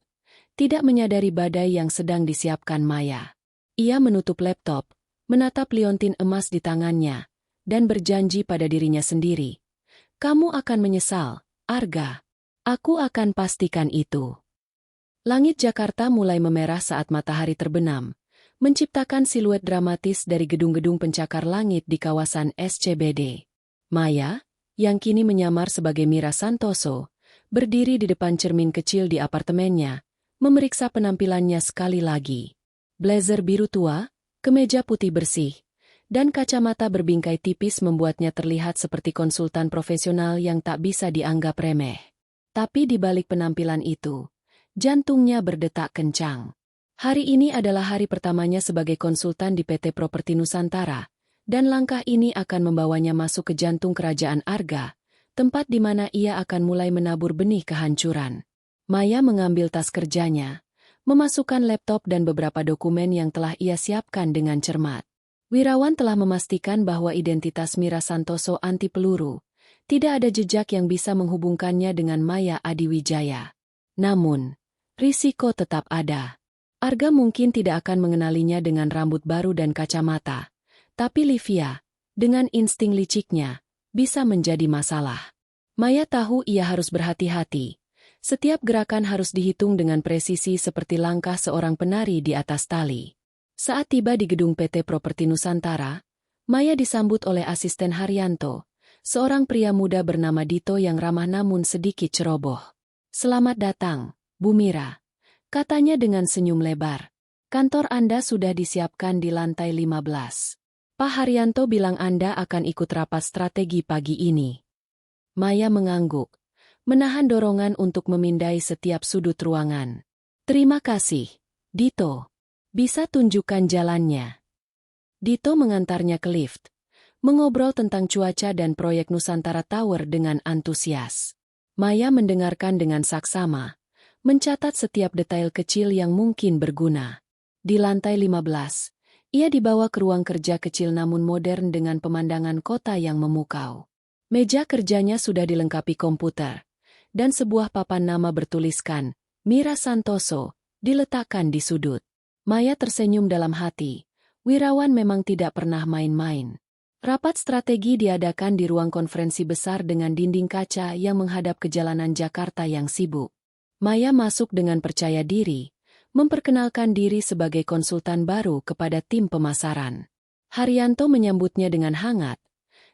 tidak menyadari badai yang sedang disiapkan Maya. Ia menutup laptop, menatap liontin emas di tangannya, dan berjanji pada dirinya sendiri. Kamu akan menyesal, Arga. Aku akan pastikan itu. Langit Jakarta mulai memerah saat matahari terbenam, menciptakan siluet dramatis dari gedung-gedung pencakar langit di kawasan SCBD. Maya, yang kini menyamar sebagai Mira Santoso, berdiri di depan cermin kecil di apartemennya, memeriksa penampilannya sekali lagi. Blazer biru tua, kemeja putih bersih, dan kacamata berbingkai tipis membuatnya terlihat seperti konsultan profesional yang tak bisa dianggap remeh. Tapi di balik penampilan itu, jantungnya berdetak kencang. Hari ini adalah hari pertamanya sebagai konsultan di PT Properti Nusantara, dan langkah ini akan membawanya masuk ke jantung kerajaan Arga, tempat di mana ia akan mulai menabur benih kehancuran. Maya mengambil tas kerjanya, memasukkan laptop dan beberapa dokumen yang telah ia siapkan dengan cermat. Wirawan telah memastikan bahwa identitas Mira Santoso anti peluru, tidak ada jejak yang bisa menghubungkannya dengan Maya Adiwijaya. Namun, risiko tetap ada. Arga mungkin tidak akan mengenalinya dengan rambut baru dan kacamata, tapi Livia, dengan insting liciknya, bisa menjadi masalah. Maya tahu ia harus berhati-hati. Setiap gerakan harus dihitung dengan presisi seperti langkah seorang penari di atas tali. Saat tiba di gedung PT Properti Nusantara, Maya disambut oleh asisten Haryanto, seorang pria muda bernama Dito yang ramah namun sedikit ceroboh. Selamat datang, Bu Mira, katanya dengan senyum lebar. Kantor Anda sudah disiapkan di lantai 15. Pak Haryanto bilang Anda akan ikut rapat strategi pagi ini. Maya mengangguk, menahan dorongan untuk memindai setiap sudut ruangan. Terima kasih, Dito. Bisa tunjukkan jalannya. Dito mengantarnya ke lift, mengobrol tentang cuaca dan proyek Nusantara Tower dengan antusias. Maya mendengarkan dengan saksama, mencatat setiap detail kecil yang mungkin berguna. Di lantai 15, ia dibawa ke ruang kerja kecil namun modern dengan pemandangan kota yang memukau. Meja kerjanya sudah dilengkapi komputer, dan sebuah papan nama bertuliskan, Mira Santoso, diletakkan di sudut. Maya tersenyum dalam hati. Wirawan memang tidak pernah main-main. Rapat strategi diadakan di ruang konferensi besar dengan dinding kaca yang menghadap ke jalanan Jakarta yang sibuk. Maya masuk dengan percaya diri, memperkenalkan diri sebagai konsultan baru kepada tim pemasaran. Haryanto menyambutnya dengan hangat,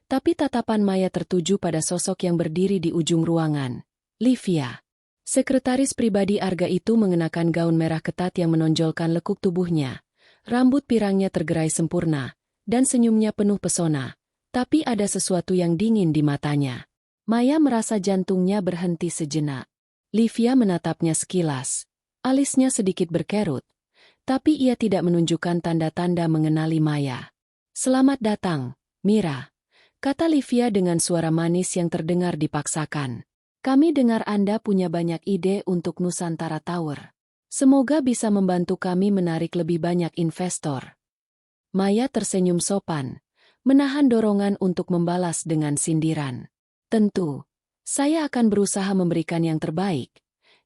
tapi tatapan Maya tertuju pada sosok yang berdiri di ujung ruangan, Livia. Sekretaris pribadi Arga itu mengenakan gaun merah ketat yang menonjolkan lekuk tubuhnya. Rambut pirangnya tergerai sempurna, dan senyumnya penuh pesona, tapi ada sesuatu yang dingin di matanya. Maya merasa jantungnya berhenti sejenak. Livia menatapnya sekilas. Alisnya sedikit berkerut, tapi ia tidak menunjukkan tanda-tanda mengenali Maya. Selamat datang, Mira, kata Livia dengan suara manis yang terdengar dipaksakan. Kami dengar Anda punya banyak ide untuk Nusantara Tower. Semoga bisa membantu kami menarik lebih banyak investor. Maya tersenyum sopan, menahan dorongan untuk membalas dengan sindiran. Tentu, saya akan berusaha memberikan yang terbaik,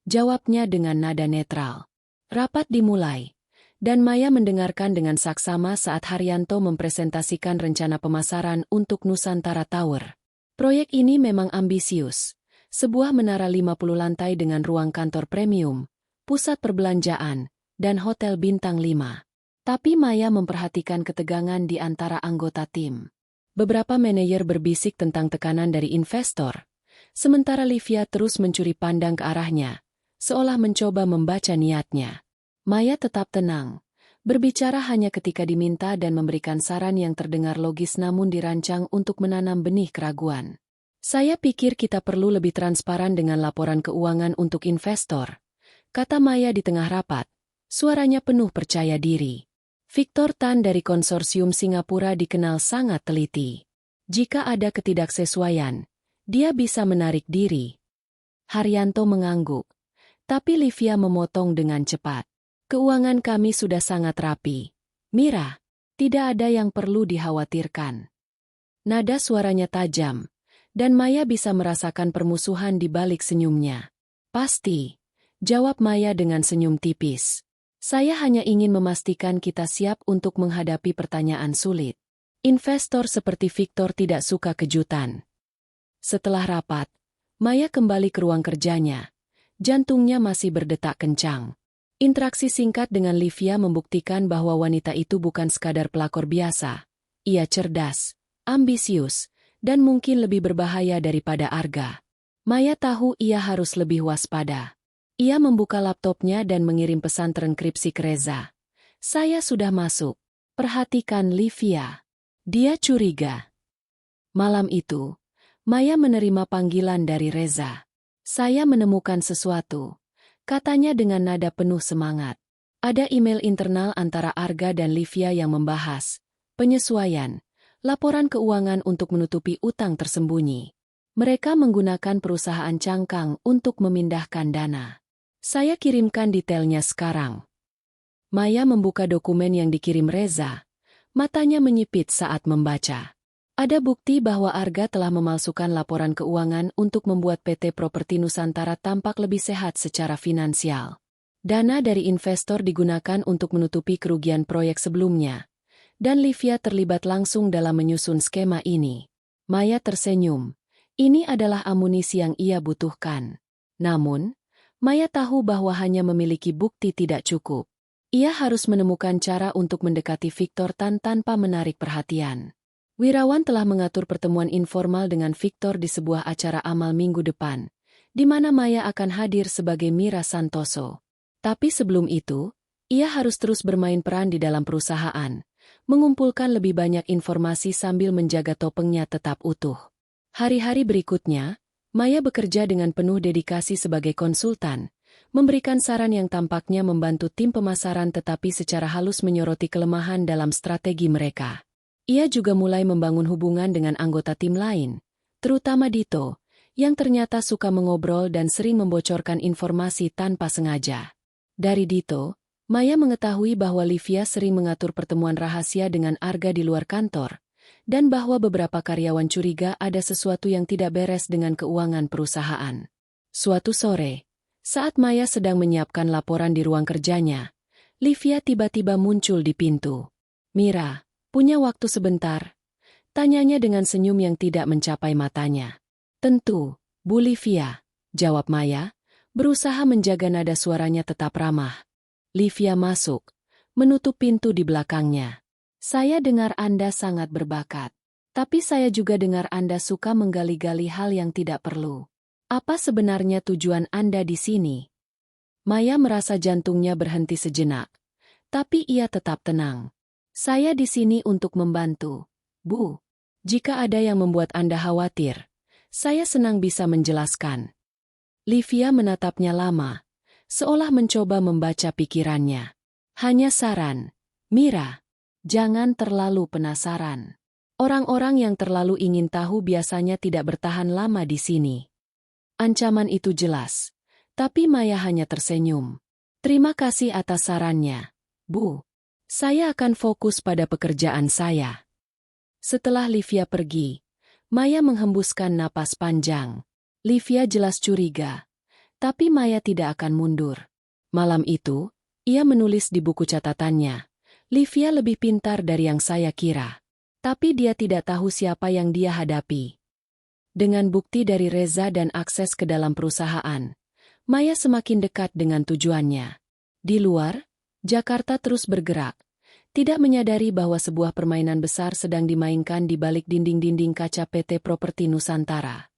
jawabnya dengan nada netral. Rapat dimulai, dan Maya mendengarkan dengan saksama saat Haryanto mempresentasikan rencana pemasaran untuk Nusantara Tower. Proyek ini memang ambisius, sebuah menara 50 lantai dengan ruang kantor premium, pusat perbelanjaan, dan hotel bintang 5. Tapi Maya memperhatikan ketegangan di antara anggota tim. Beberapa manajer berbisik tentang tekanan dari investor, sementara Livia terus mencuri pandang ke arahnya, seolah mencoba membaca niatnya. Maya tetap tenang, berbicara hanya ketika diminta dan memberikan saran yang terdengar logis namun dirancang untuk menanam benih keraguan. Saya pikir kita perlu lebih transparan dengan laporan keuangan untuk investor, kata Maya di tengah rapat, suaranya penuh percaya diri. Victor Tan dari konsorsium Singapura dikenal sangat teliti. Jika ada ketidaksesuaian, dia bisa menarik diri. Haryanto mengangguk, tapi Livia memotong dengan cepat. Keuangan kami sudah sangat rapi. Mira, tidak ada yang perlu dikhawatirkan. Nada suaranya tajam, dan Maya bisa merasakan permusuhan di balik senyumnya. Pasti, jawab Maya dengan senyum tipis. Saya hanya ingin memastikan kita siap untuk menghadapi pertanyaan sulit. Investor seperti Victor tidak suka kejutan. Setelah rapat, Maya kembali ke ruang kerjanya. Jantungnya masih berdetak kencang. Interaksi singkat dengan Livia membuktikan bahwa wanita itu bukan sekadar pelakor biasa. Ia cerdas, ambisius, dan mungkin lebih berbahaya daripada Arga. Maya tahu ia harus lebih waspada. Ia membuka laptopnya dan mengirim pesan terenkripsi ke Reza. Saya sudah masuk. Perhatikan Livia. Dia curiga. Malam itu, Maya menerima panggilan dari Reza. Saya menemukan sesuatu, katanya dengan nada penuh semangat. Ada email internal antara Arga dan Livia yang membahas penyesuaian, laporan keuangan untuk menutupi utang tersembunyi. Mereka menggunakan perusahaan cangkang untuk memindahkan dana. Saya kirimkan detailnya sekarang. Maya membuka dokumen yang dikirim Reza. Matanya menyipit saat membaca. Ada bukti bahwa Arga telah memalsukan laporan keuangan untuk membuat PT Properti Nusantara tampak lebih sehat secara finansial. Dana dari investor digunakan untuk menutupi kerugian proyek sebelumnya. Dan Livia terlibat langsung dalam menyusun skema ini. Maya tersenyum. Ini adalah amunisi yang ia butuhkan. Namun, Maya tahu bahwa hanya memiliki bukti tidak cukup. Ia harus menemukan cara untuk mendekati Victor Tan tanpa menarik perhatian. Wirawan telah mengatur pertemuan informal dengan Victor di sebuah acara amal minggu depan, di mana Maya akan hadir sebagai Mira Santoso. Tapi sebelum itu, ia harus terus bermain peran di dalam perusahaan, mengumpulkan lebih banyak informasi sambil menjaga topengnya tetap utuh. Hari-hari berikutnya, Maya bekerja dengan penuh dedikasi sebagai konsultan, memberikan saran yang tampaknya membantu tim pemasaran tetapi secara halus menyoroti kelemahan dalam strategi mereka. Ia juga mulai membangun hubungan dengan anggota tim lain, terutama Dito, yang ternyata suka mengobrol dan sering membocorkan informasi tanpa sengaja. Dari Dito, Maya mengetahui bahwa Livia sering mengatur pertemuan rahasia dengan Arga di luar kantor, dan bahwa beberapa karyawan curiga ada sesuatu yang tidak beres dengan keuangan perusahaan. Suatu sore, saat Maya sedang menyiapkan laporan di ruang kerjanya, Livia tiba-tiba muncul di pintu. "Mira, punya waktu sebentar?" tanyanya dengan senyum yang tidak mencapai matanya. "Tentu, Bu Livia," jawab Maya, berusaha menjaga nada suaranya tetap ramah. Livia masuk, menutup pintu di belakangnya. "Saya dengar Anda sangat berbakat. Tapi saya juga dengar Anda suka menggali-gali hal yang tidak perlu. Apa sebenarnya tujuan Anda di sini?" Maya merasa jantungnya berhenti sejenak. Tapi ia tetap tenang. "Saya di sini untuk membantu, Bu. Jika ada yang membuat Anda khawatir, saya senang bisa menjelaskan." Livia menatapnya lama, seolah mencoba membaca pikirannya. "Hanya saran, Mira. Jangan terlalu penasaran. Orang-orang yang terlalu ingin tahu biasanya tidak bertahan lama di sini." Ancaman itu jelas, tapi Maya hanya tersenyum. "Terima kasih atas sarannya, Bu. Saya akan fokus pada pekerjaan saya." Setelah Livia pergi, Maya menghembuskan napas panjang. Livia jelas curiga, tapi Maya tidak akan mundur. Malam itu, ia menulis di buku catatannya, "Livia lebih pintar dari yang saya kira." Tapi dia tidak tahu siapa yang dia hadapi. Dengan bukti dari Reza dan akses ke dalam perusahaan, Maya semakin dekat dengan tujuannya. Di luar, Jakarta terus bergerak, tidak menyadari bahwa sebuah permainan besar sedang dimainkan di balik dinding-dinding kaca PT Properti Nusantara.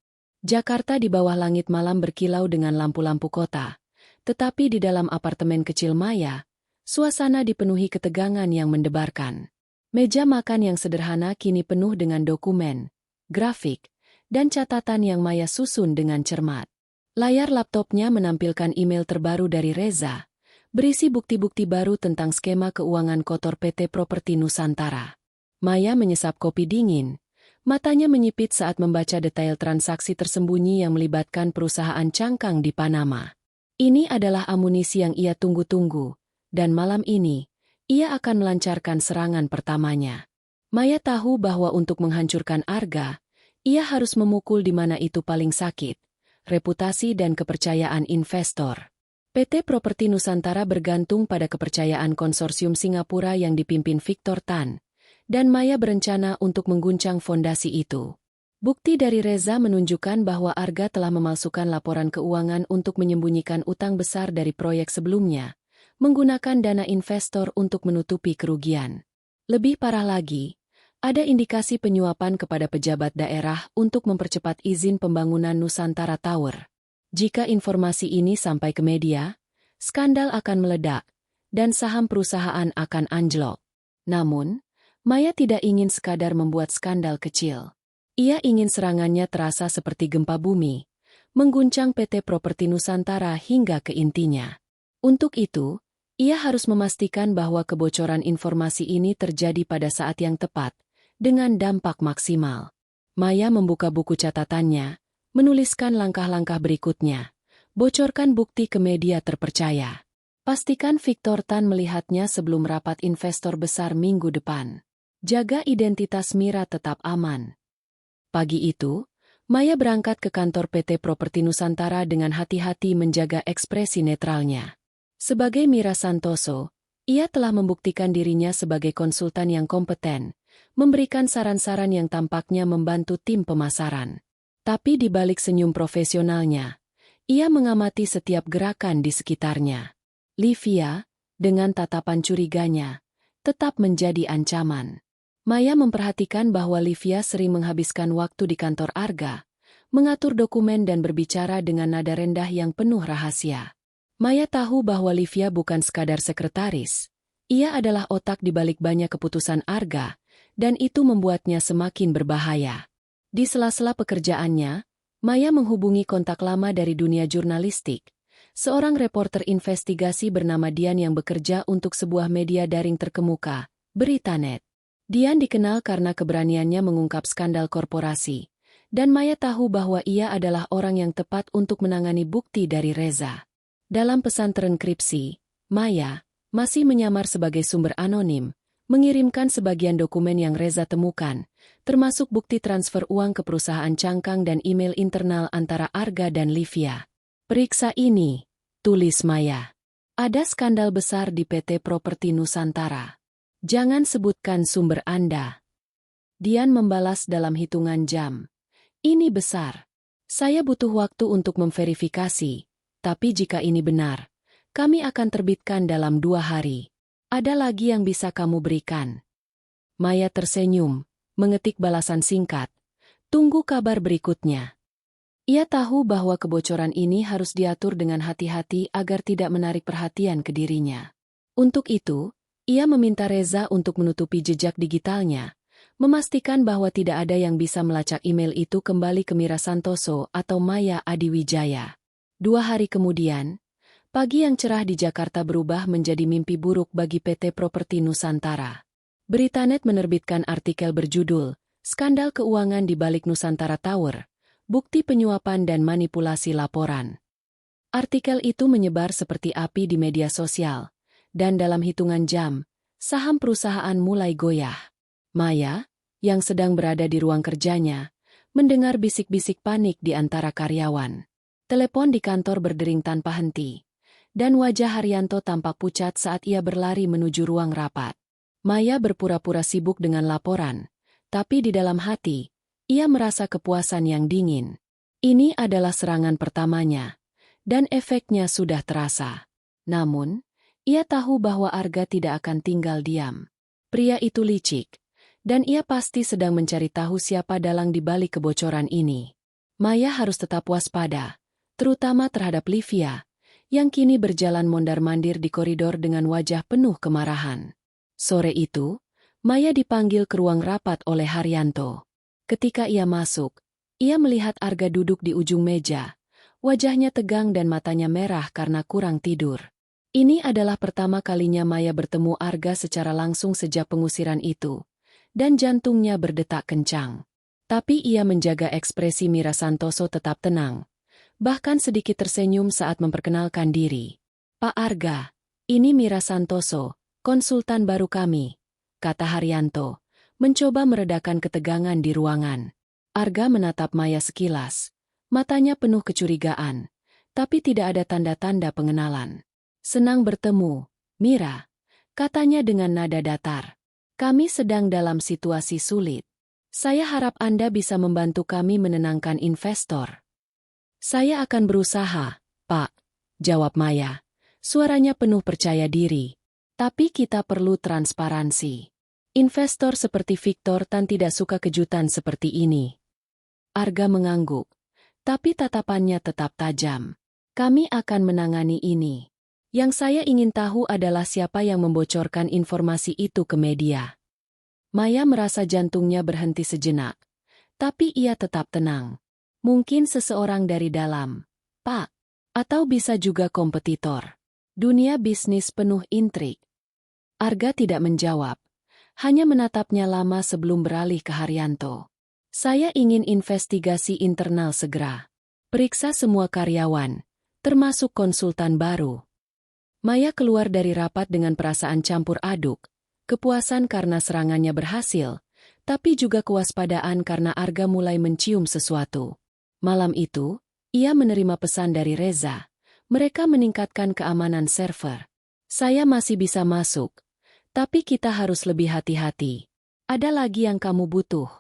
Jakarta di bawah langit malam berkilau dengan lampu-lampu kota, tetapi di dalam apartemen kecil Maya, suasana dipenuhi ketegangan yang mendebarkan. Meja makan yang sederhana kini penuh dengan dokumen, grafik, dan catatan yang Maya susun dengan cermat. Layar laptopnya menampilkan email terbaru dari Reza, berisi bukti-bukti baru tentang skema keuangan kotor PT Properti Nusantara. Maya menyesap kopi dingin, matanya menyipit saat membaca detail transaksi tersembunyi yang melibatkan perusahaan cangkang di Panama. Ini adalah amunisi yang ia tunggu-tunggu, dan malam ini, ia akan melancarkan serangan pertamanya. Maya tahu bahwa untuk menghancurkan Arga, ia harus memukul di mana itu paling sakit, reputasi dan kepercayaan investor. PT Properti Nusantara bergantung pada kepercayaan konsorsium Singapura yang dipimpin Victor Tan, dan Maya berencana untuk mengguncang fondasi itu. Bukti dari Reza menunjukkan bahwa Arga telah memalsukan laporan keuangan untuk menyembunyikan utang besar dari proyek sebelumnya, menggunakan dana investor untuk menutupi kerugian. Lebih parah lagi, ada indikasi penyuapan kepada pejabat daerah untuk mempercepat izin pembangunan Nusantara Tower. Jika informasi ini sampai ke media, skandal akan meledak, dan saham perusahaan akan anjlok. Namun, Maya tidak ingin sekadar membuat skandal kecil. Ia ingin serangannya terasa seperti gempa bumi, mengguncang PT Properti Nusantara hingga ke intinya. Untuk itu, ia harus memastikan bahwa kebocoran informasi ini terjadi pada saat yang tepat, dengan dampak maksimal. Maya membuka buku catatannya, menuliskan langkah-langkah berikutnya. Bocorkan bukti ke media terpercaya. Pastikan Victor Tan melihatnya sebelum rapat investor besar minggu depan. Jaga identitas Mira tetap aman. Pagi itu, Maya berangkat ke kantor PT Properti Nusantara dengan hati-hati menjaga ekspresi netralnya. Sebagai Mira Santoso, ia telah membuktikan dirinya sebagai konsultan yang kompeten, memberikan saran-saran yang tampaknya membantu tim pemasaran. Tapi di balik senyum profesionalnya, ia mengamati setiap gerakan di sekitarnya. Livia, dengan tatapan curiganya, tetap menjadi ancaman. Maya memperhatikan bahwa Livia sering menghabiskan waktu di kantor Arga, mengatur dokumen dan berbicara dengan nada rendah yang penuh rahasia. Maya tahu bahwa Livia bukan sekadar sekretaris. Ia adalah otak di balik banyak keputusan Arga, dan itu membuatnya semakin berbahaya. Di sela-sela pekerjaannya, Maya menghubungi kontak lama dari dunia jurnalistik, seorang reporter investigasi bernama Dian yang bekerja untuk sebuah media daring terkemuka, Beritanet. Dian dikenal karena keberaniannya mengungkap skandal korporasi, dan Maya tahu bahwa ia adalah orang yang tepat untuk menangani bukti dari Reza. Dalam pesan terenkripsi, Maya masih menyamar sebagai sumber anonim, mengirimkan sebagian dokumen yang Reza temukan, termasuk bukti transfer uang ke perusahaan cangkang dan email internal antara Arga dan Livia. "Periksa ini," tulis Maya. "Ada skandal besar di PT Properti Nusantara. Jangan sebutkan sumber Anda." Dian membalas dalam hitungan jam. "Ini besar. Saya butuh waktu untuk memverifikasi, tapi jika ini benar, kami akan terbitkan dalam 2 hari. Ada lagi yang bisa kamu berikan?" Maya tersenyum, mengetik balasan singkat. "Tunggu kabar berikutnya." Ia tahu bahwa kebocoran ini harus diatur dengan hati-hati agar tidak menarik perhatian ke dirinya. Untuk itu, ia meminta Reza untuk menutupi jejak digitalnya, memastikan bahwa tidak ada yang bisa melacak email itu kembali ke Mira Santoso atau Maya Adiwijaya. 2 hari kemudian, pagi yang cerah di Jakarta berubah menjadi mimpi buruk bagi PT Properti Nusantara. Beritanet menerbitkan artikel berjudul, "Skandal Keuangan di Balik Nusantara Tower, Bukti Penyuapan dan Manipulasi Laporan." Artikel itu menyebar seperti api di media sosial, dan dalam hitungan jam, saham perusahaan mulai goyah. Maya, yang sedang berada di ruang kerjanya, mendengar bisik-bisik panik di antara karyawan. Telepon di kantor berdering tanpa henti, dan wajah Haryanto tampak pucat saat ia berlari menuju ruang rapat. Maya berpura-pura sibuk dengan laporan, tapi di dalam hati, ia merasa kepuasan yang dingin. Ini adalah serangan pertamanya, dan efeknya sudah terasa. Namun, ia tahu bahwa Arga tidak akan tinggal diam. Pria itu licik, dan ia pasti sedang mencari tahu siapa dalang di balik kebocoran ini. Maya harus tetap waspada, terutama terhadap Livia, yang kini berjalan mondar-mandir di koridor dengan wajah penuh kemarahan. Sore itu, Maya dipanggil ke ruang rapat oleh Haryanto. Ketika ia masuk, ia melihat Arga duduk di ujung meja. Wajahnya tegang dan matanya merah karena kurang tidur. Ini adalah pertama kalinya Maya bertemu Arga secara langsung sejak pengusiran itu, dan jantungnya berdetak kencang. Tapi ia menjaga ekspresi Mira Santoso tetap tenang, bahkan sedikit tersenyum saat memperkenalkan diri. "Pak Arga, ini Mira Santoso, konsultan baru kami," kata Haryanto, mencoba meredakan ketegangan di ruangan. Arga menatap Maya sekilas, matanya penuh kecurigaan, tapi tidak ada tanda-tanda pengenalan. "Senang bertemu, Mira," katanya dengan nada datar. "Kami sedang dalam situasi sulit. Saya harap Anda bisa membantu kami menenangkan investor." "Saya akan berusaha, Pak," jawab Maya. Suaranya penuh percaya diri. "Tapi kita perlu transparansi. Investor seperti Victor Tan tidak suka kejutan seperti ini." Arga mengangguk, tapi tatapannya tetap tajam. "Kami akan menangani ini. Yang saya ingin tahu adalah siapa yang membocorkan informasi itu ke media." Maya merasa jantungnya berhenti sejenak, tapi ia tetap tenang. "Mungkin seseorang dari dalam, Pak. Atau bisa juga kompetitor. Dunia bisnis penuh intrik." Arga tidak menjawab, hanya menatapnya lama sebelum beralih ke Haryanto. "Saya ingin investigasi internal segera. Periksa semua karyawan, termasuk konsultan baru." Maya keluar dari rapat dengan perasaan campur aduk, kepuasan karena serangannya berhasil, tapi juga kewaspadaan karena Arga mulai mencium sesuatu. Malam itu, ia menerima pesan dari Reza. Mereka meningkatkan keamanan server. "Saya masih bisa masuk, tapi kita harus lebih hati-hati. Ada lagi yang kamu butuh?"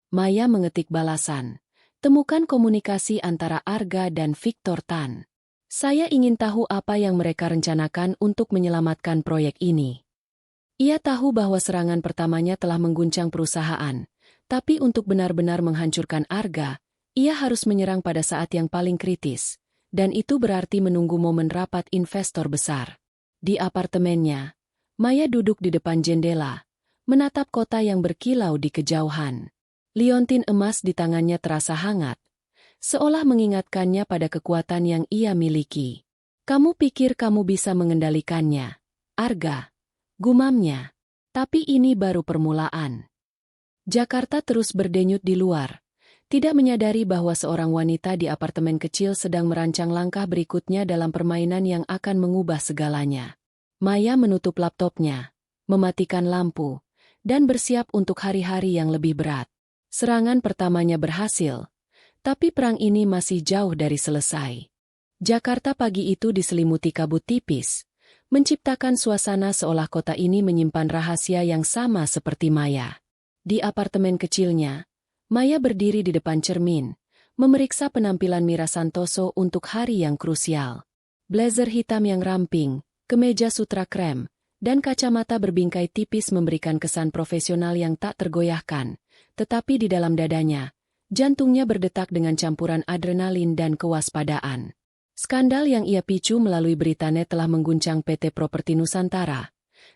Maya mengetik balasan. "Temukan komunikasi antara Arga dan Victor Tan. Saya ingin tahu apa yang mereka rencanakan untuk menyelamatkan proyek ini." Ia tahu bahwa serangan pertamanya telah mengguncang perusahaan, tapi untuk benar-benar menghancurkan Arga, Ia harus menyerang pada saat yang paling kritis, dan itu berarti menunggu momen rapat investor besar. Di apartemennya, Maya duduk di depan jendela, menatap kota yang berkilau di kejauhan. Liontin emas di tangannya terasa hangat, seolah mengingatkannya pada kekuatan yang ia miliki. "Kamu pikir kamu bisa mengendalikannya, Arga?" gumamnya. Tapi ini baru permulaan. Jakarta terus berdenyut di luar, tidak menyadari bahwa seorang wanita di apartemen kecil sedang merancang langkah berikutnya dalam permainan yang akan mengubah segalanya. Maya menutup laptopnya, mematikan lampu, dan bersiap untuk hari-hari yang lebih berat. Serangan pertamanya berhasil, tapi perang ini masih jauh dari selesai. Jakarta pagi itu diselimuti kabut tipis, menciptakan suasana seolah kota ini menyimpan rahasia yang sama seperti Maya. Di apartemen kecilnya, Maya berdiri di depan cermin, memeriksa penampilan Mira Santoso untuk hari yang krusial. Blazer hitam yang ramping, kemeja sutra krem, dan kacamata berbingkai tipis memberikan kesan profesional yang tak tergoyahkan, tetapi di dalam dadanya, jantungnya berdetak dengan campuran adrenalin dan kewaspadaan. Skandal yang ia picu melalui Beritanet telah mengguncang PT Properti Nusantara,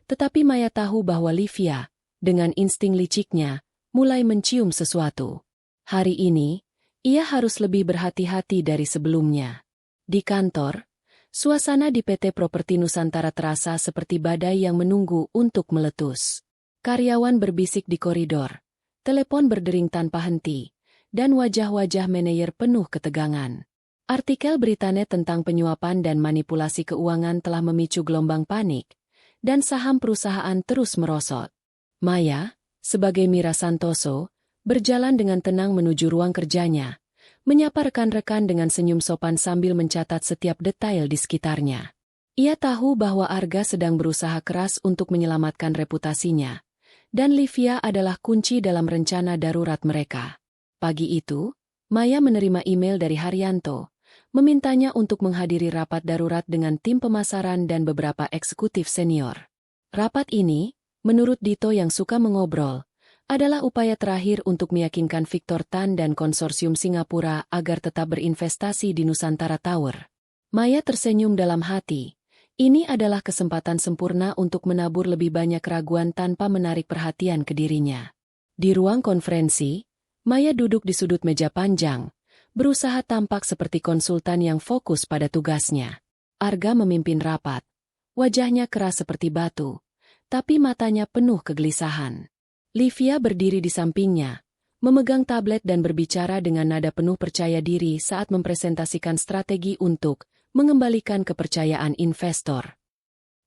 tetapi Maya tahu bahwa Livia, dengan insting liciknya, mulai mencium sesuatu. Hari ini, ia harus lebih berhati-hati dari sebelumnya. Di kantor, suasana di PT Properti Nusantara terasa seperti badai yang menunggu untuk meletus. Karyawan berbisik di koridor, telepon berdering tanpa henti, dan wajah-wajah manajer penuh ketegangan. Artikel Beritanet tentang penyuapan dan manipulasi keuangan telah memicu gelombang panik, dan saham perusahaan terus merosot. Maya, sebagai Mira Santoso, berjalan dengan tenang menuju ruang kerjanya, menyapa rekan-rekan dengan senyum sopan sambil mencatat setiap detail di sekitarnya. Ia tahu bahwa Arga sedang berusaha keras untuk menyelamatkan reputasinya, dan Livia adalah kunci dalam rencana darurat mereka. Pagi itu, Maya menerima email dari Haryanto, memintanya untuk menghadiri rapat darurat dengan tim pemasaran dan beberapa eksekutif senior. Rapat ini, menurut Dito yang suka mengobrol, adalah upaya terakhir untuk meyakinkan Victor Tan dan konsorsium Singapura agar tetap berinvestasi di Nusantara Tower. Maya tersenyum dalam hati. Ini adalah kesempatan sempurna untuk menabur lebih banyak keraguan tanpa menarik perhatian ke dirinya. Di ruang konferensi, Maya duduk di sudut meja panjang, berusaha tampak seperti konsultan yang fokus pada tugasnya. Arga memimpin rapat. Wajahnya keras seperti batu, tapi matanya penuh kegelisahan. Livia berdiri di sampingnya, memegang tablet dan berbicara dengan nada penuh percaya diri saat mempresentasikan strategi untuk mengembalikan kepercayaan investor.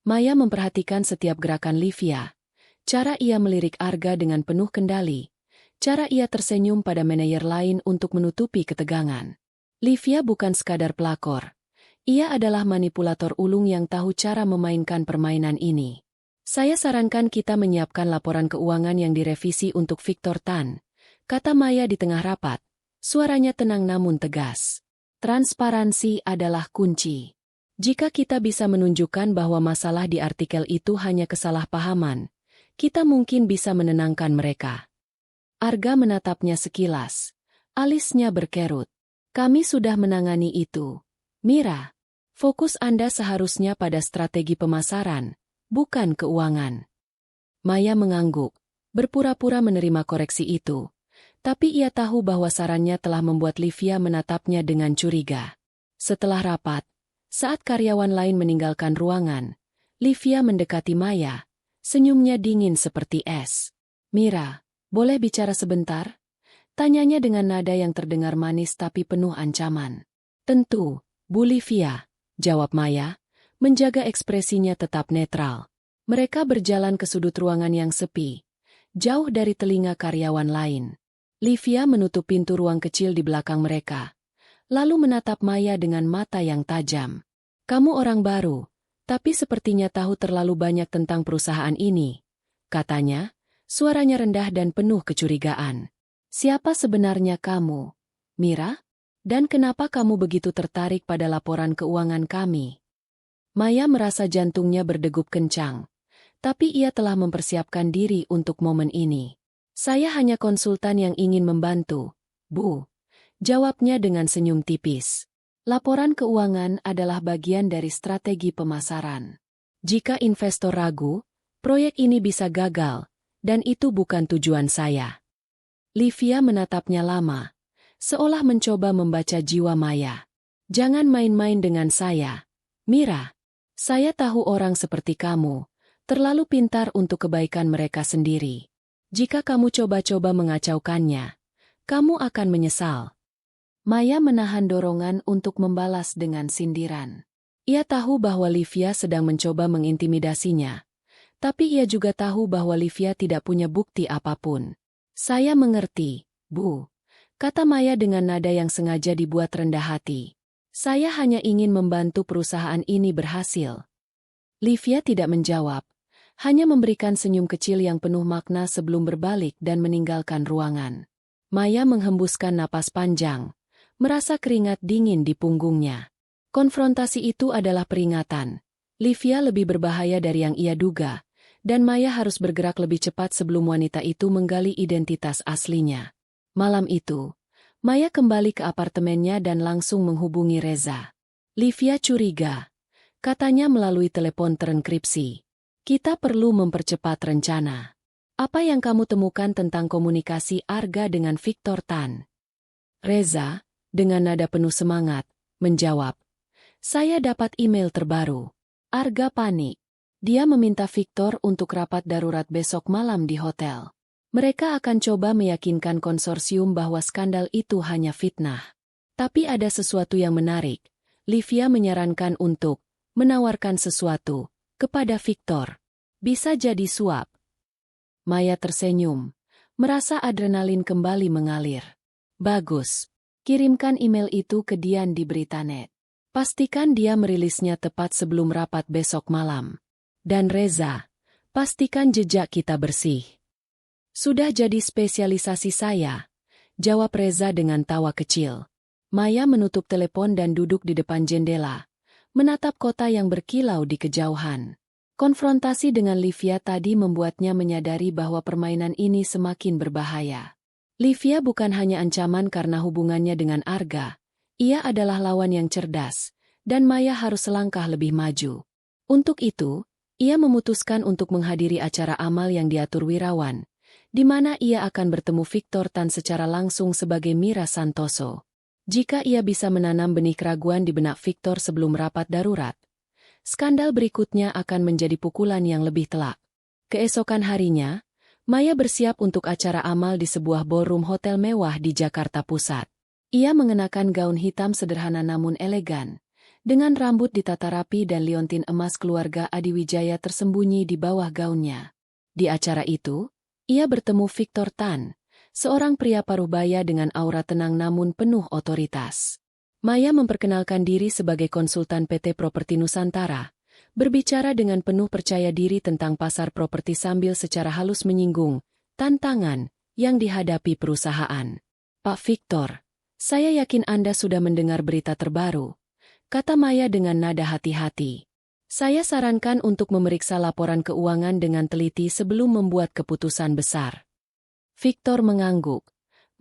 Maya memperhatikan setiap gerakan Livia, cara ia melirik Arga dengan penuh kendali, cara ia tersenyum pada manajer lain untuk menutupi ketegangan. Livia bukan sekadar pelakor. Ia adalah manipulator ulung yang tahu cara memainkan permainan ini. "Saya sarankan kita menyiapkan laporan keuangan yang direvisi untuk Victor Tan," kata Maya di tengah rapat. Suaranya tenang namun tegas. "Transparansi adalah kunci. Jika kita bisa menunjukkan bahwa masalah di artikel itu hanya kesalahpahaman, kita mungkin bisa menenangkan mereka." Arga menatapnya sekilas. Alisnya berkerut. "Kami sudah menangani itu. Mira, fokus Anda seharusnya pada strategi pemasaran, bukan keuangan." Maya mengangguk, berpura-pura menerima koreksi itu. Tapi ia tahu bahwa sarannya telah membuat Livia menatapnya dengan curiga. Setelah rapat, saat karyawan lain meninggalkan ruangan, Livia mendekati Maya, senyumnya dingin seperti es. "Mira, boleh bicara sebentar?" tanyanya dengan nada yang terdengar manis tapi penuh ancaman. "Tentu, Bu Livia," jawab Maya, menjaga ekspresinya tetap netral. Mereka berjalan ke sudut ruangan yang sepi, jauh dari telinga karyawan lain. Livia menutup pintu ruang kecil di belakang mereka, lalu menatap Maya dengan mata yang tajam. "Kamu orang baru, tapi sepertinya tahu terlalu banyak tentang perusahaan ini," katanya, suaranya rendah dan penuh kecurigaan. "Siapa sebenarnya kamu, Mira? Dan kenapa kamu begitu tertarik pada laporan keuangan kami?" Maya merasa jantungnya berdegup kencang, tapi ia telah mempersiapkan diri untuk momen ini. "Saya hanya konsultan yang ingin membantu, Bu. Jawabnya dengan senyum tipis. Laporan keuangan adalah bagian dari strategi pemasaran. Jika investor ragu, proyek ini bisa gagal, dan itu bukan tujuan saya. Livia menatapnya lama, seolah mencoba membaca jiwa Maya. Jangan main-main dengan saya, Mira. Saya tahu orang seperti kamu, terlalu pintar untuk kebaikan mereka sendiri. Jika kamu coba-coba mengacaukannya, kamu akan menyesal. Maya menahan dorongan untuk membalas dengan sindiran. Ia tahu bahwa Livia sedang mencoba mengintimidasinya, tapi ia juga tahu bahwa Livia tidak punya bukti apapun. Saya mengerti, Bu, kata Maya dengan nada yang sengaja dibuat rendah hati. Saya hanya ingin membantu perusahaan ini berhasil. Livia tidak menjawab, hanya memberikan senyum kecil yang penuh makna sebelum berbalik dan meninggalkan ruangan. Maya menghembuskan napas panjang, merasa keringat dingin di punggungnya. Konfrontasi itu adalah peringatan. Livia lebih berbahaya dari yang ia duga, dan Maya harus bergerak lebih cepat sebelum wanita itu menggali identitas aslinya. Malam itu, Maya kembali ke apartemennya dan langsung menghubungi Reza. Livia curiga, katanya melalui telepon terenkripsi. Kita perlu mempercepat rencana. Apa yang kamu temukan tentang komunikasi Arga dengan Victor Tan? Reza, dengan nada penuh semangat, menjawab. Saya dapat email terbaru. Arga panik. Dia meminta Victor untuk rapat darurat besok malam di hotel. Mereka akan coba meyakinkan konsorsium bahwa skandal itu hanya fitnah. Tapi ada sesuatu yang menarik. Livia menyarankan untuk menawarkan sesuatu kepada Victor. Bisa jadi suap. Maya tersenyum, merasa adrenalin kembali mengalir. Bagus. Kirimkan email itu ke Dian di Beritanet. Pastikan dia merilisnya tepat sebelum rapat besok malam. Dan Reza, pastikan jejak kita bersih. Sudah jadi spesialisasi saya, jawab Reza dengan tawa kecil. Maya menutup telepon dan duduk di depan jendela, menatap kota yang berkilau di kejauhan. Konfrontasi dengan Livia tadi membuatnya menyadari bahwa permainan ini semakin berbahaya. Livia bukan hanya ancaman karena hubungannya dengan Arga, ia adalah lawan yang cerdas, dan Maya harus selangkah lebih maju. Untuk itu, ia memutuskan untuk menghadiri acara amal yang diatur Wirawan, di mana ia akan bertemu Victor Tan secara langsung sebagai Mira Santoso. Jika ia bisa menanam benih keraguan di benak Victor sebelum rapat darurat, skandal berikutnya akan menjadi pukulan yang lebih telak. Keesokan harinya, Maya bersiap untuk acara amal di sebuah ballroom hotel mewah di Jakarta Pusat. Ia mengenakan gaun hitam sederhana namun elegan, dengan rambut ditata rapi dan liontin emas keluarga Adiwijaya tersembunyi di bawah gaunnya. Di acara itu, ia bertemu Victor Tan, seorang pria parubaya dengan aura tenang namun penuh otoritas. Maya memperkenalkan diri sebagai konsultan PT Properti Nusantara, berbicara dengan penuh percaya diri tentang pasar properti sambil secara halus menyinggung tantangan yang dihadapi perusahaan. Pak Victor, saya yakin Anda sudah mendengar berita terbaru, kata Maya dengan nada hati-hati. Saya sarankan untuk memeriksa laporan keuangan dengan teliti sebelum membuat keputusan besar. Victor mengangguk,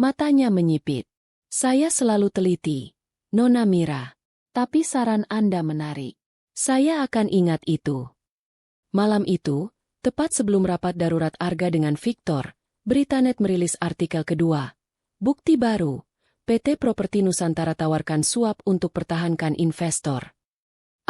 matanya menyipit. Saya selalu teliti, Nona Mira, tapi saran Anda menarik. Saya akan ingat itu. Malam itu, tepat sebelum rapat darurat Arga dengan Victor, Beritanet merilis artikel kedua. Bukti baru, PT Properti Nusantara tawarkan suap untuk pertahankan investor.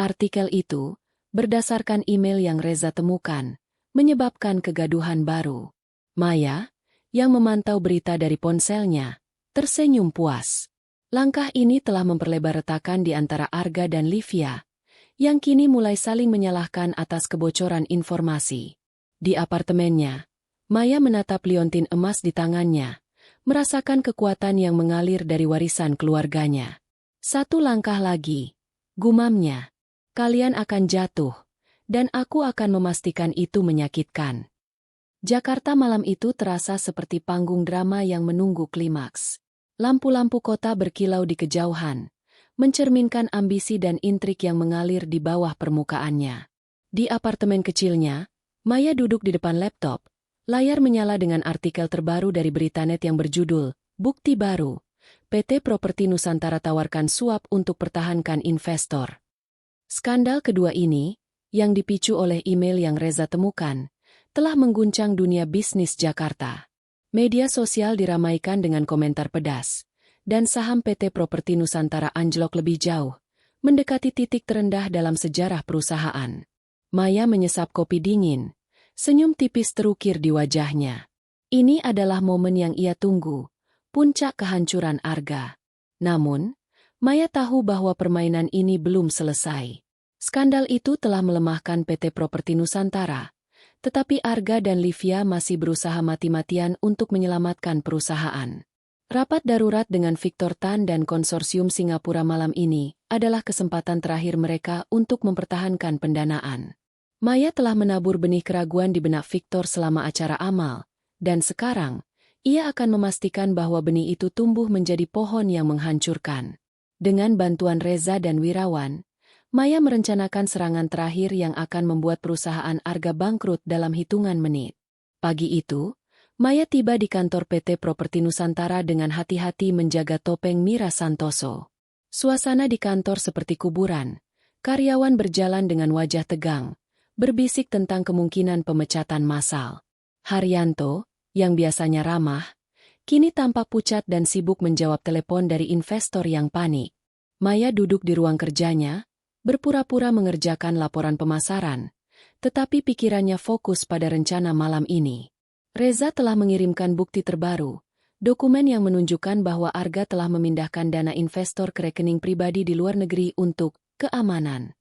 Artikel itu, berdasarkan email yang Reza temukan, menyebabkan kegaduhan baru. Maya, yang memantau berita dari ponselnya, tersenyum puas. Langkah ini telah memperlebar retakan di antara Arga dan Livia, yang kini mulai saling menyalahkan atas kebocoran informasi. Di apartemennya, Maya menatap liontin emas di tangannya, merasakan kekuatan yang mengalir dari warisan keluarganya. Satu langkah lagi, gumamnya. Kalian akan jatuh, dan aku akan memastikan itu menyakitkan. Jakarta malam itu terasa seperti panggung drama yang menunggu klimaks. Lampu-lampu kota berkilau di kejauhan, mencerminkan ambisi dan intrik yang mengalir di bawah permukaannya. Di apartemen kecilnya, Maya duduk di depan laptop, layar menyala dengan artikel terbaru dari Beritanet yang berjudul, Bukti Baru, PT Properti Nusantara tawarkan suap untuk pertahankan investor. Skandal kedua ini, yang dipicu oleh email yang Reza temukan, telah mengguncang dunia bisnis Jakarta. Media sosial diramaikan dengan komentar pedas, dan saham PT Properti Nusantara anjlok lebih jauh, mendekati titik terendah dalam sejarah perusahaan. Maya menyesap kopi dingin, senyum tipis terukir di wajahnya. Ini adalah momen yang ia tunggu, puncak kehancuran Arga. Namun, Maya tahu bahwa permainan ini belum selesai. Skandal itu telah melemahkan PT Properti Nusantara, tetapi Arga dan Livia masih berusaha mati-matian untuk menyelamatkan perusahaan. Rapat darurat dengan Victor Tan dan konsorsium Singapura malam ini adalah kesempatan terakhir mereka untuk mempertahankan pendanaan. Maya telah menabur benih keraguan di benak Victor selama acara amal, dan sekarang, ia akan memastikan bahwa benih itu tumbuh menjadi pohon yang menghancurkan. Dengan bantuan Reza dan Wirawan, Maya merencanakan serangan terakhir yang akan membuat perusahaan Arga bangkrut dalam hitungan menit. Pagi itu, Maya tiba di kantor PT Properti Nusantara dengan hati-hati menjaga topeng Mira Santoso. Suasana di kantor seperti kuburan. Karyawan berjalan dengan wajah tegang, berbisik tentang kemungkinan pemecatan massal. Haryanto, yang biasanya ramah, kini tampak pucat dan sibuk menjawab telepon dari investor yang panik. Maya duduk di ruang kerjanya, berpura-pura mengerjakan laporan pemasaran, tetapi pikirannya fokus pada rencana malam ini. Reza telah mengirimkan bukti terbaru, dokumen yang menunjukkan bahwa Arga telah memindahkan dana investor ke rekening pribadi di luar negeri untuk keamanan.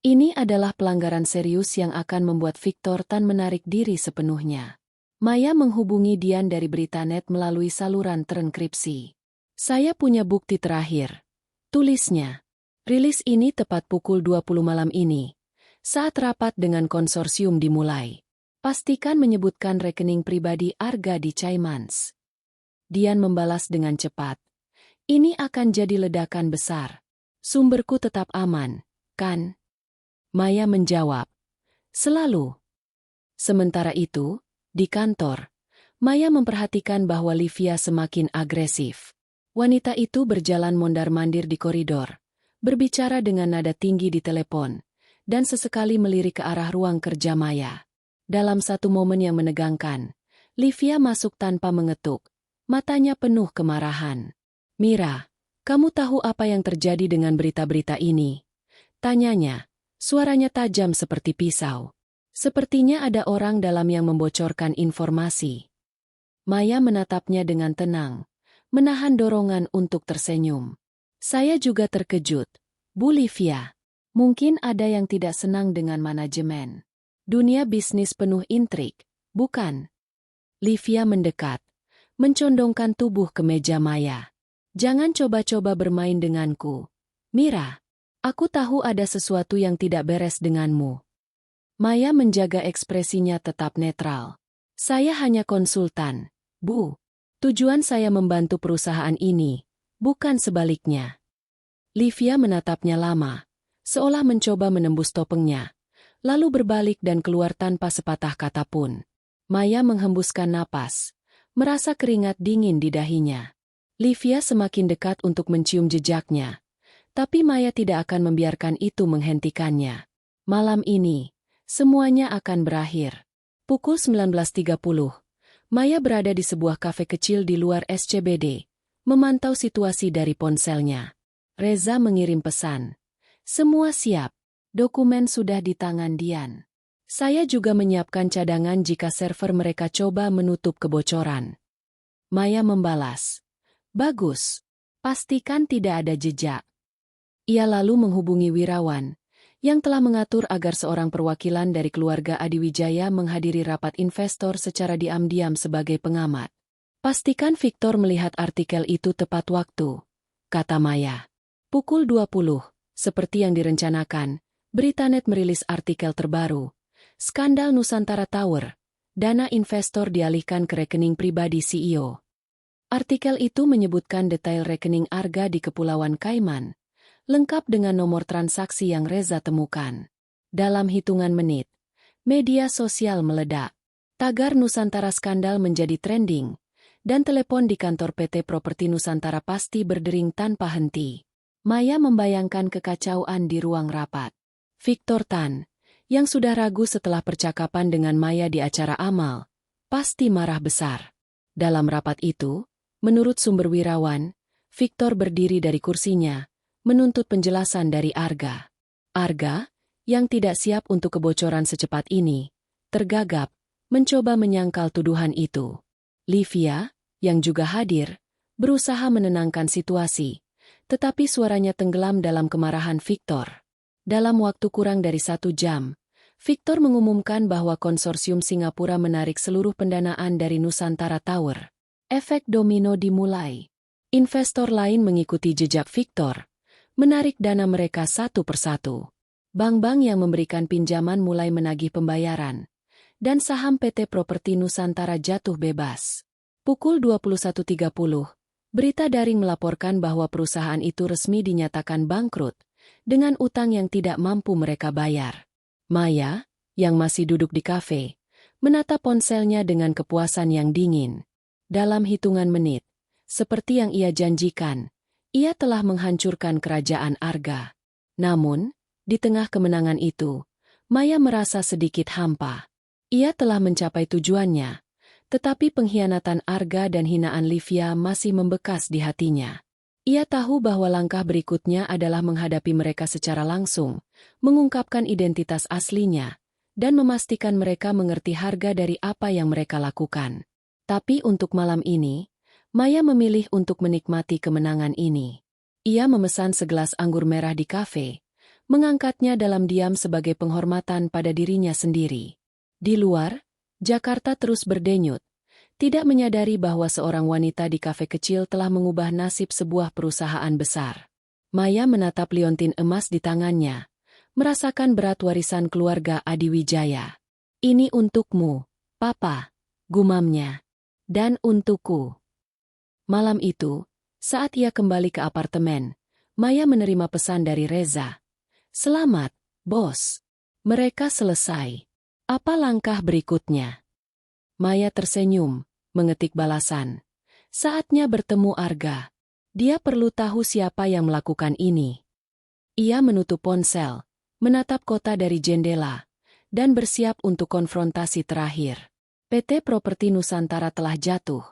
Ini adalah pelanggaran serius yang akan membuat Victor Tan menarik diri sepenuhnya. Maya menghubungi Dian dari Beritanet melalui saluran terenkripsi. Saya punya bukti terakhir, tulisnya. Rilis ini tepat pukul 20 malam ini, saat rapat dengan konsorsium dimulai. Pastikan menyebutkan rekening pribadi Arga di Caimans. Dian membalas dengan cepat. Ini akan jadi ledakan besar. Sumberku tetap aman, kan? Maya menjawab. Selalu. Sementara itu, di kantor, Maya memperhatikan bahwa Livia semakin agresif. Wanita itu berjalan mondar-mandir di koridor, berbicara dengan nada tinggi di telepon, dan sesekali melirik ke arah ruang kerja Maya. Dalam satu momen yang menegangkan, Livia masuk tanpa mengetuk, matanya penuh kemarahan. Mira, kamu tahu apa yang terjadi dengan berita-berita ini? Tanyanya, suaranya tajam seperti pisau. Sepertinya ada orang dalam yang membocorkan informasi. Maya menatapnya dengan tenang, menahan dorongan untuk tersenyum. Saya juga terkejut, Bu Livia. Mungkin ada yang tidak senang dengan manajemen. Dunia bisnis penuh intrik, bukan? Livia mendekat, mencondongkan tubuh ke meja Maya. Jangan coba-coba bermain denganku. Mira, aku tahu ada sesuatu yang tidak beres denganmu. Maya menjaga ekspresinya tetap netral. Saya hanya konsultan, Bu. Tujuan saya membantu perusahaan ini, bukan sebaliknya. Livia menatapnya lama, seolah mencoba menembus topengnya, lalu berbalik dan keluar tanpa sepatah kata pun. Maya menghembuskan napas, merasa keringat dingin di dahinya. Livia semakin dekat untuk mencium jejaknya, tapi Maya tidak akan membiarkan itu menghentikannya. Malam ini, semuanya akan berakhir. Pukul 19.30, Maya berada di sebuah kafe kecil di luar SCBD, memantau situasi dari ponselnya. Reza mengirim pesan. Semua siap, dokumen sudah di tangan Dian. Saya juga menyiapkan cadangan jika server mereka coba menutup kebocoran. Maya membalas. Bagus, pastikan tidak ada jejak. Ia lalu menghubungi Wirawan, yang telah mengatur agar seorang perwakilan dari keluarga Adiwijaya menghadiri rapat investor secara diam-diam sebagai pengamat. Pastikan Victor melihat artikel itu tepat waktu, kata Maya. Pukul 20, seperti yang direncanakan, Beritanet merilis artikel terbaru. Skandal Nusantara Tower, dana investor dialihkan ke rekening pribadi CEO. Artikel itu menyebutkan detail rekening Arga di Kepulauan Kaiman, lengkap dengan nomor transaksi yang Reza temukan. Dalam hitungan menit, media sosial meledak. Tagar Nusantara skandal menjadi trending, dan telepon di kantor PT Properti Nusantara pasti berdering tanpa henti. Maya membayangkan kekacauan di ruang rapat. Victor Tan, yang sudah ragu setelah percakapan dengan Maya di acara amal, pasti marah besar. Dalam rapat itu, menurut sumber wirawan, Victor berdiri dari kursinya, menuntut penjelasan dari Arga. Arga, yang tidak siap untuk kebocoran secepat ini, tergagap, mencoba menyangkal tuduhan itu. Livia, yang juga hadir, berusaha menenangkan situasi, tetapi suaranya tenggelam dalam kemarahan Victor. Dalam waktu kurang dari 1 jam, Victor mengumumkan bahwa konsorsium Singapura menarik seluruh pendanaan dari Nusantara Tower. Efek domino dimulai. Investor lain mengikuti jejak Victor, menarik dana mereka satu persatu. Bank-bank yang memberikan pinjaman mulai menagih pembayaran, dan saham PT Properti Nusantara jatuh bebas. Pukul 21.30, berita daring melaporkan bahwa perusahaan itu resmi dinyatakan bangkrut, dengan utang yang tidak mampu mereka bayar. Maya, yang masih duduk di kafe, menatap ponselnya dengan kepuasan yang dingin. Dalam hitungan menit, seperti yang ia janjikan, ia telah menghancurkan kerajaan Arga. Namun, di tengah kemenangan itu, Maya merasa sedikit hampa. Ia telah mencapai tujuannya, tetapi pengkhianatan Arga dan hinaan Livia masih membekas di hatinya. Ia tahu bahwa langkah berikutnya adalah menghadapi mereka secara langsung, mengungkapkan identitas aslinya, dan memastikan mereka mengerti harga dari apa yang mereka lakukan. Tapi untuk malam ini, Maya memilih untuk menikmati kemenangan ini. Ia memesan segelas anggur merah di kafe, mengangkatnya dalam diam sebagai penghormatan pada dirinya sendiri. Di luar, Jakarta terus berdenyut, tidak menyadari bahwa seorang wanita di kafe kecil telah mengubah nasib sebuah perusahaan besar. Maya menatap liontin emas di tangannya, merasakan berat warisan keluarga Adiwijaya. "Ini untukmu, Papa," gumamnya. "Dan untukku." Malam itu, saat ia kembali ke apartemen, Maya menerima pesan dari Reza. "Selamat, bos. Mereka selesai. Apa langkah berikutnya?" Maya tersenyum, mengetik balasan. Saatnya bertemu Arga. Dia perlu tahu siapa yang melakukan ini. Ia menutup ponsel, menatap kota dari jendela, dan bersiap untuk konfrontasi terakhir. PT Properti Nusantara telah jatuh,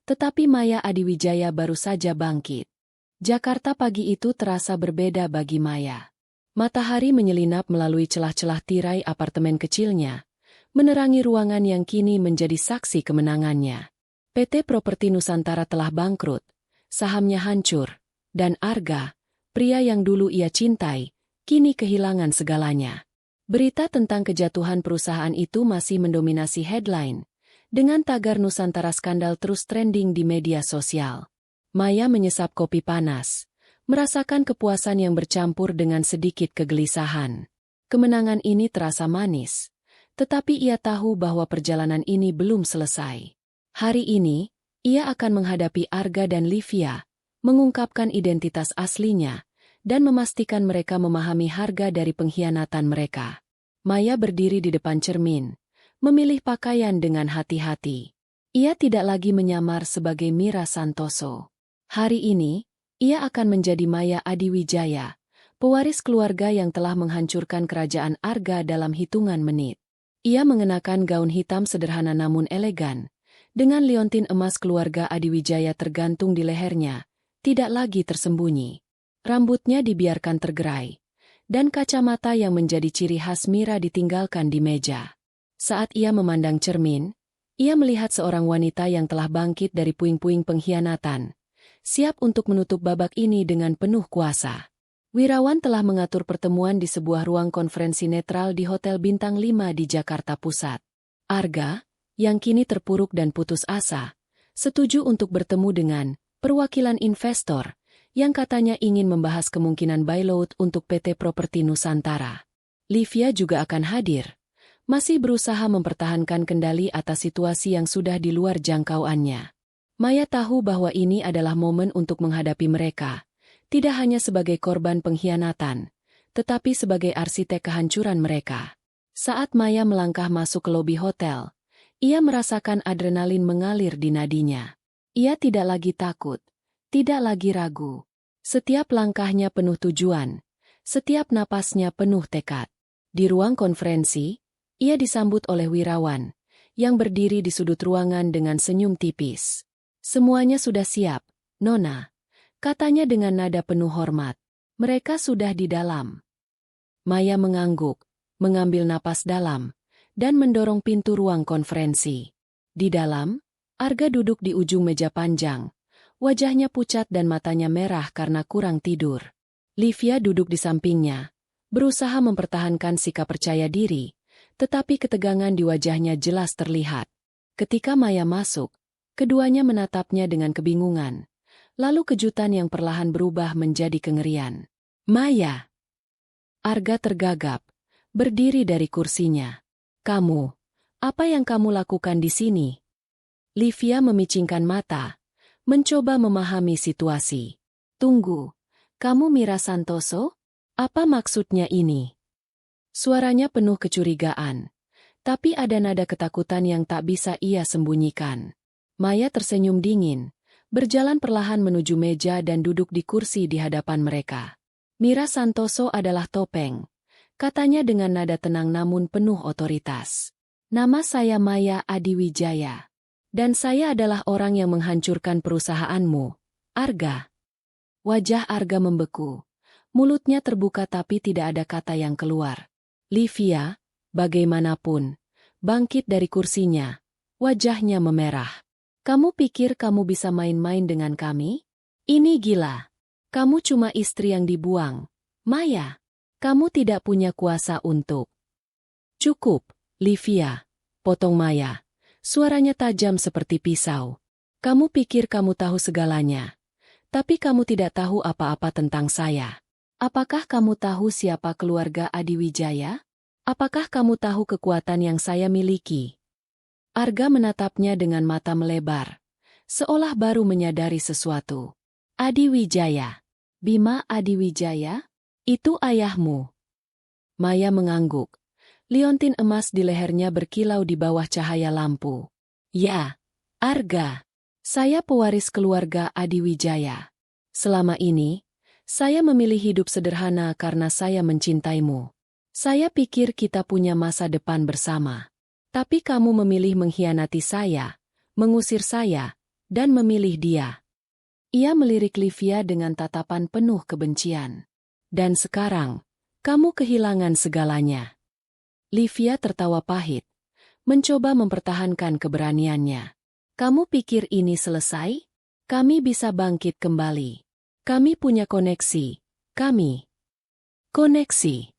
tetapi Maya Adiwijaya baru saja bangkit. Jakarta pagi itu terasa berbeda bagi Maya. Matahari menyelinap melalui celah-celah tirai apartemen kecilnya, menerangi ruangan yang kini menjadi saksi kemenangannya. PT Properti Nusantara telah bangkrut, sahamnya hancur, dan Arga, pria yang dulu ia cintai, kini kehilangan segalanya. Berita tentang kejatuhan perusahaan itu masih mendominasi headline, dengan tagar Nusantara skandal terus trending di media sosial. Maya menyesap kopi panas, merasakan kepuasan yang bercampur dengan sedikit kegelisahan. Kemenangan ini terasa manis, tetapi ia tahu bahwa perjalanan ini belum selesai. Hari ini, ia akan menghadapi Arga dan Livia, mengungkapkan identitas aslinya, dan memastikan mereka memahami harga dari pengkhianatan mereka. Maya berdiri di depan cermin, memilih pakaian dengan hati-hati. Ia tidak lagi menyamar sebagai Mira Santoso. Hari ini, ia akan menjadi Maya Adiwijaya, pewaris keluarga yang telah menghancurkan kerajaan Arga dalam hitungan menit. Ia mengenakan gaun hitam sederhana namun elegan, dengan liontin emas keluarga Adiwijaya tergantung di lehernya, tidak lagi tersembunyi. Rambutnya dibiarkan tergerai, dan kacamata yang menjadi ciri khas Mira ditinggalkan di meja. Saat ia memandang cermin, ia melihat seorang wanita yang telah bangkit dari puing-puing pengkhianatan, siap untuk menutup babak ini dengan penuh kuasa. Wirawan telah mengatur pertemuan di sebuah ruang konferensi netral di Hotel Bintang 5 di Jakarta Pusat. Arga, yang kini terpuruk dan putus asa, setuju untuk bertemu dengan perwakilan investor yang katanya ingin membahas kemungkinan bailout untuk PT Properti Nusantara. Livia juga akan hadir, masih berusaha mempertahankan kendali atas situasi yang sudah di luar jangkauannya. Maya tahu bahwa ini adalah momen untuk menghadapi mereka, tidak hanya sebagai korban pengkhianatan, tetapi sebagai arsitek kehancuran mereka. Saat Maya melangkah masuk ke lobi hotel, ia merasakan adrenalin mengalir di nadinya. Ia tidak lagi takut, tidak lagi ragu. Setiap langkahnya penuh tujuan, setiap napasnya penuh tekad. Di ruang konferensi, ia disambut oleh Wirawan, yang berdiri di sudut ruangan dengan senyum tipis. Semuanya sudah siap, Nona, katanya dengan nada penuh hormat. Mereka sudah di dalam. Maya mengangguk, mengambil napas dalam, dan mendorong pintu ruang konferensi. Di dalam, Arga duduk di ujung meja panjang. Wajahnya pucat dan matanya merah karena kurang tidur. Livia duduk di sampingnya, berusaha mempertahankan sikap percaya diri, tetapi ketegangan di wajahnya jelas terlihat. Ketika Maya masuk, keduanya menatapnya dengan kebingungan. Lalu kejutan yang perlahan berubah menjadi kengerian. Maya! Arga tergagap, berdiri dari kursinya. Kamu, apa yang kamu lakukan di sini? Livia memicingkan mata, mencoba memahami situasi. Tunggu, kamu Mira Santoso? Apa maksudnya ini? Suaranya penuh kecurigaan, tapi ada nada ketakutan yang tak bisa ia sembunyikan. Maya tersenyum dingin, berjalan perlahan menuju meja dan duduk di kursi di hadapan mereka. Mira Santoso adalah Topeng, katanya dengan nada tenang namun penuh otoritas. Nama saya Maya Adiwijaya, dan saya adalah orang yang menghancurkan perusahaanmu, Arga. Wajah Arga membeku, mulutnya terbuka tapi tidak ada kata yang keluar. Livia, bagaimanapun, bangkit dari kursinya, wajahnya memerah. Kamu pikir kamu bisa main-main dengan kami? Ini gila. Kamu cuma istri yang dibuang. Maya, kamu tidak punya kuasa untuk. Cukup, Livia, potong Maya. Suaranya tajam seperti pisau. Kamu pikir kamu tahu segalanya. Tapi kamu tidak tahu apa-apa tentang saya. Apakah kamu tahu siapa keluarga Adiwijaya? Apakah kamu tahu kekuatan yang saya miliki? Arga menatapnya dengan mata melebar, seolah baru menyadari sesuatu. Adiwijaya. Bima Adiwijaya? Itu ayahmu. Maya mengangguk. Liontin emas di lehernya berkilau di bawah cahaya lampu. Ya, Arga. Saya pewaris keluarga Adiwijaya. Selama ini, saya memilih hidup sederhana karena saya mencintaimu. Saya pikir kita punya masa depan bersama. Tapi kamu memilih mengkhianati saya, mengusir saya, dan memilih dia. Ia melirik Livia dengan tatapan penuh kebencian. Dan sekarang, kamu kehilangan segalanya. Livia tertawa pahit, mencoba mempertahankan keberaniannya. Kamu pikir ini selesai? Kami bisa bangkit kembali. Kami punya koneksi. Kami. Koneksi.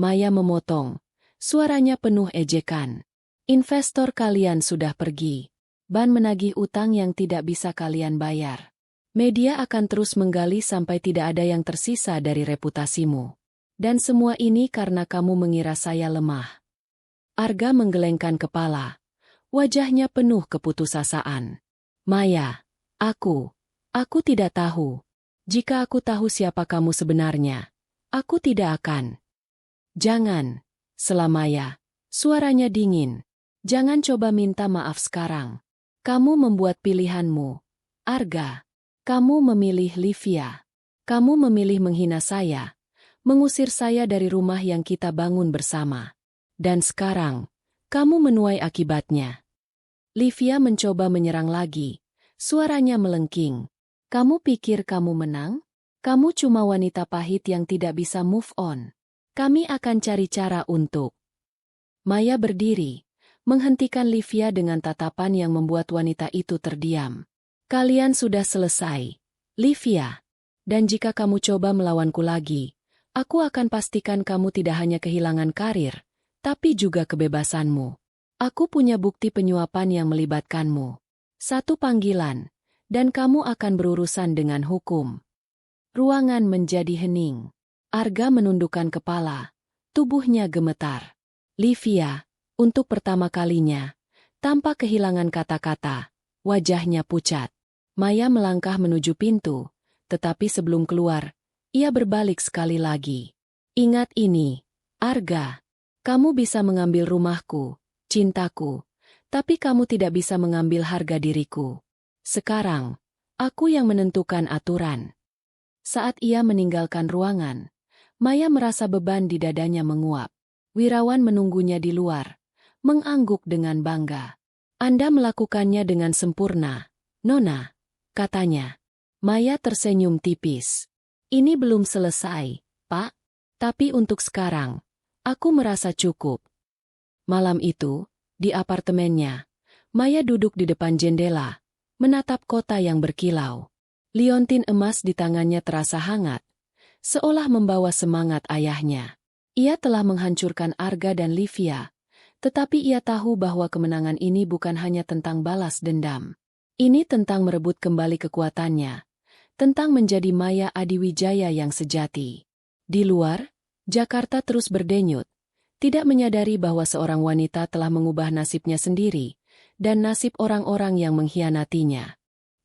Maya memotong. Suaranya penuh ejekan. Investor kalian sudah pergi. Ban menagih utang yang tidak bisa kalian bayar. Media akan terus menggali sampai tidak ada yang tersisa dari reputasimu. Dan semua ini karena kamu mengira saya lemah. Arga menggelengkan kepala. Wajahnya penuh keputusasaan. Maya, aku tidak tahu. Jika aku tahu siapa kamu sebenarnya, aku tidak akan. Jangan. Selamanya, suaranya dingin. Jangan coba minta maaf sekarang. Kamu membuat pilihanmu. Arga, kamu memilih Livia. Kamu memilih menghina saya, mengusir saya dari rumah yang kita bangun bersama. Dan sekarang, kamu menuai akibatnya. Livia mencoba menyerang lagi. Suaranya melengking. Kamu pikir kamu menang? Kamu cuma wanita pahit yang tidak bisa move on. Kami akan cari cara untuk. Maya berdiri, menghentikan Livia dengan tatapan yang membuat wanita itu terdiam. Kalian sudah selesai, Livia. Dan jika kamu coba melawanku lagi, aku akan pastikan kamu tidak hanya kehilangan karir, tapi juga kebebasanmu. Aku punya bukti penyuapan yang melibatkanmu. Satu panggilan, dan kamu akan berurusan dengan hukum. Ruangan menjadi hening. Arga menundukkan kepala, tubuhnya gemetar. Livia, untuk pertama kalinya, tanpa kehilangan kata-kata, wajahnya pucat. Maya melangkah menuju pintu, tetapi sebelum keluar, ia berbalik sekali lagi. Ingat ini, Arga. Kamu bisa mengambil rumahku, cintaku, tapi kamu tidak bisa mengambil harga diriku. Sekarang, aku yang menentukan aturan. Saat ia meninggalkan ruangan, Maya merasa beban di dadanya menguap. Wirawan menunggunya di luar, mengangguk dengan bangga. Anda melakukannya dengan sempurna, Nona, katanya. Maya tersenyum tipis. Ini belum selesai, Pak. Tapi untuk sekarang, aku merasa cukup. Malam itu, di apartemennya, Maya duduk di depan jendela, menatap kota yang berkilau. Liontin emas di tangannya terasa hangat, seolah membawa semangat ayahnya. Ia telah menghancurkan Arga dan Livia, tetapi ia tahu bahwa kemenangan ini bukan hanya tentang balas dendam. Ini tentang merebut kembali kekuatannya, tentang menjadi Maya Adiwijaya yang sejati. Di luar, Jakarta terus berdenyut, tidak menyadari bahwa seorang wanita telah mengubah nasibnya sendiri, dan nasib orang-orang yang mengkhianatinya.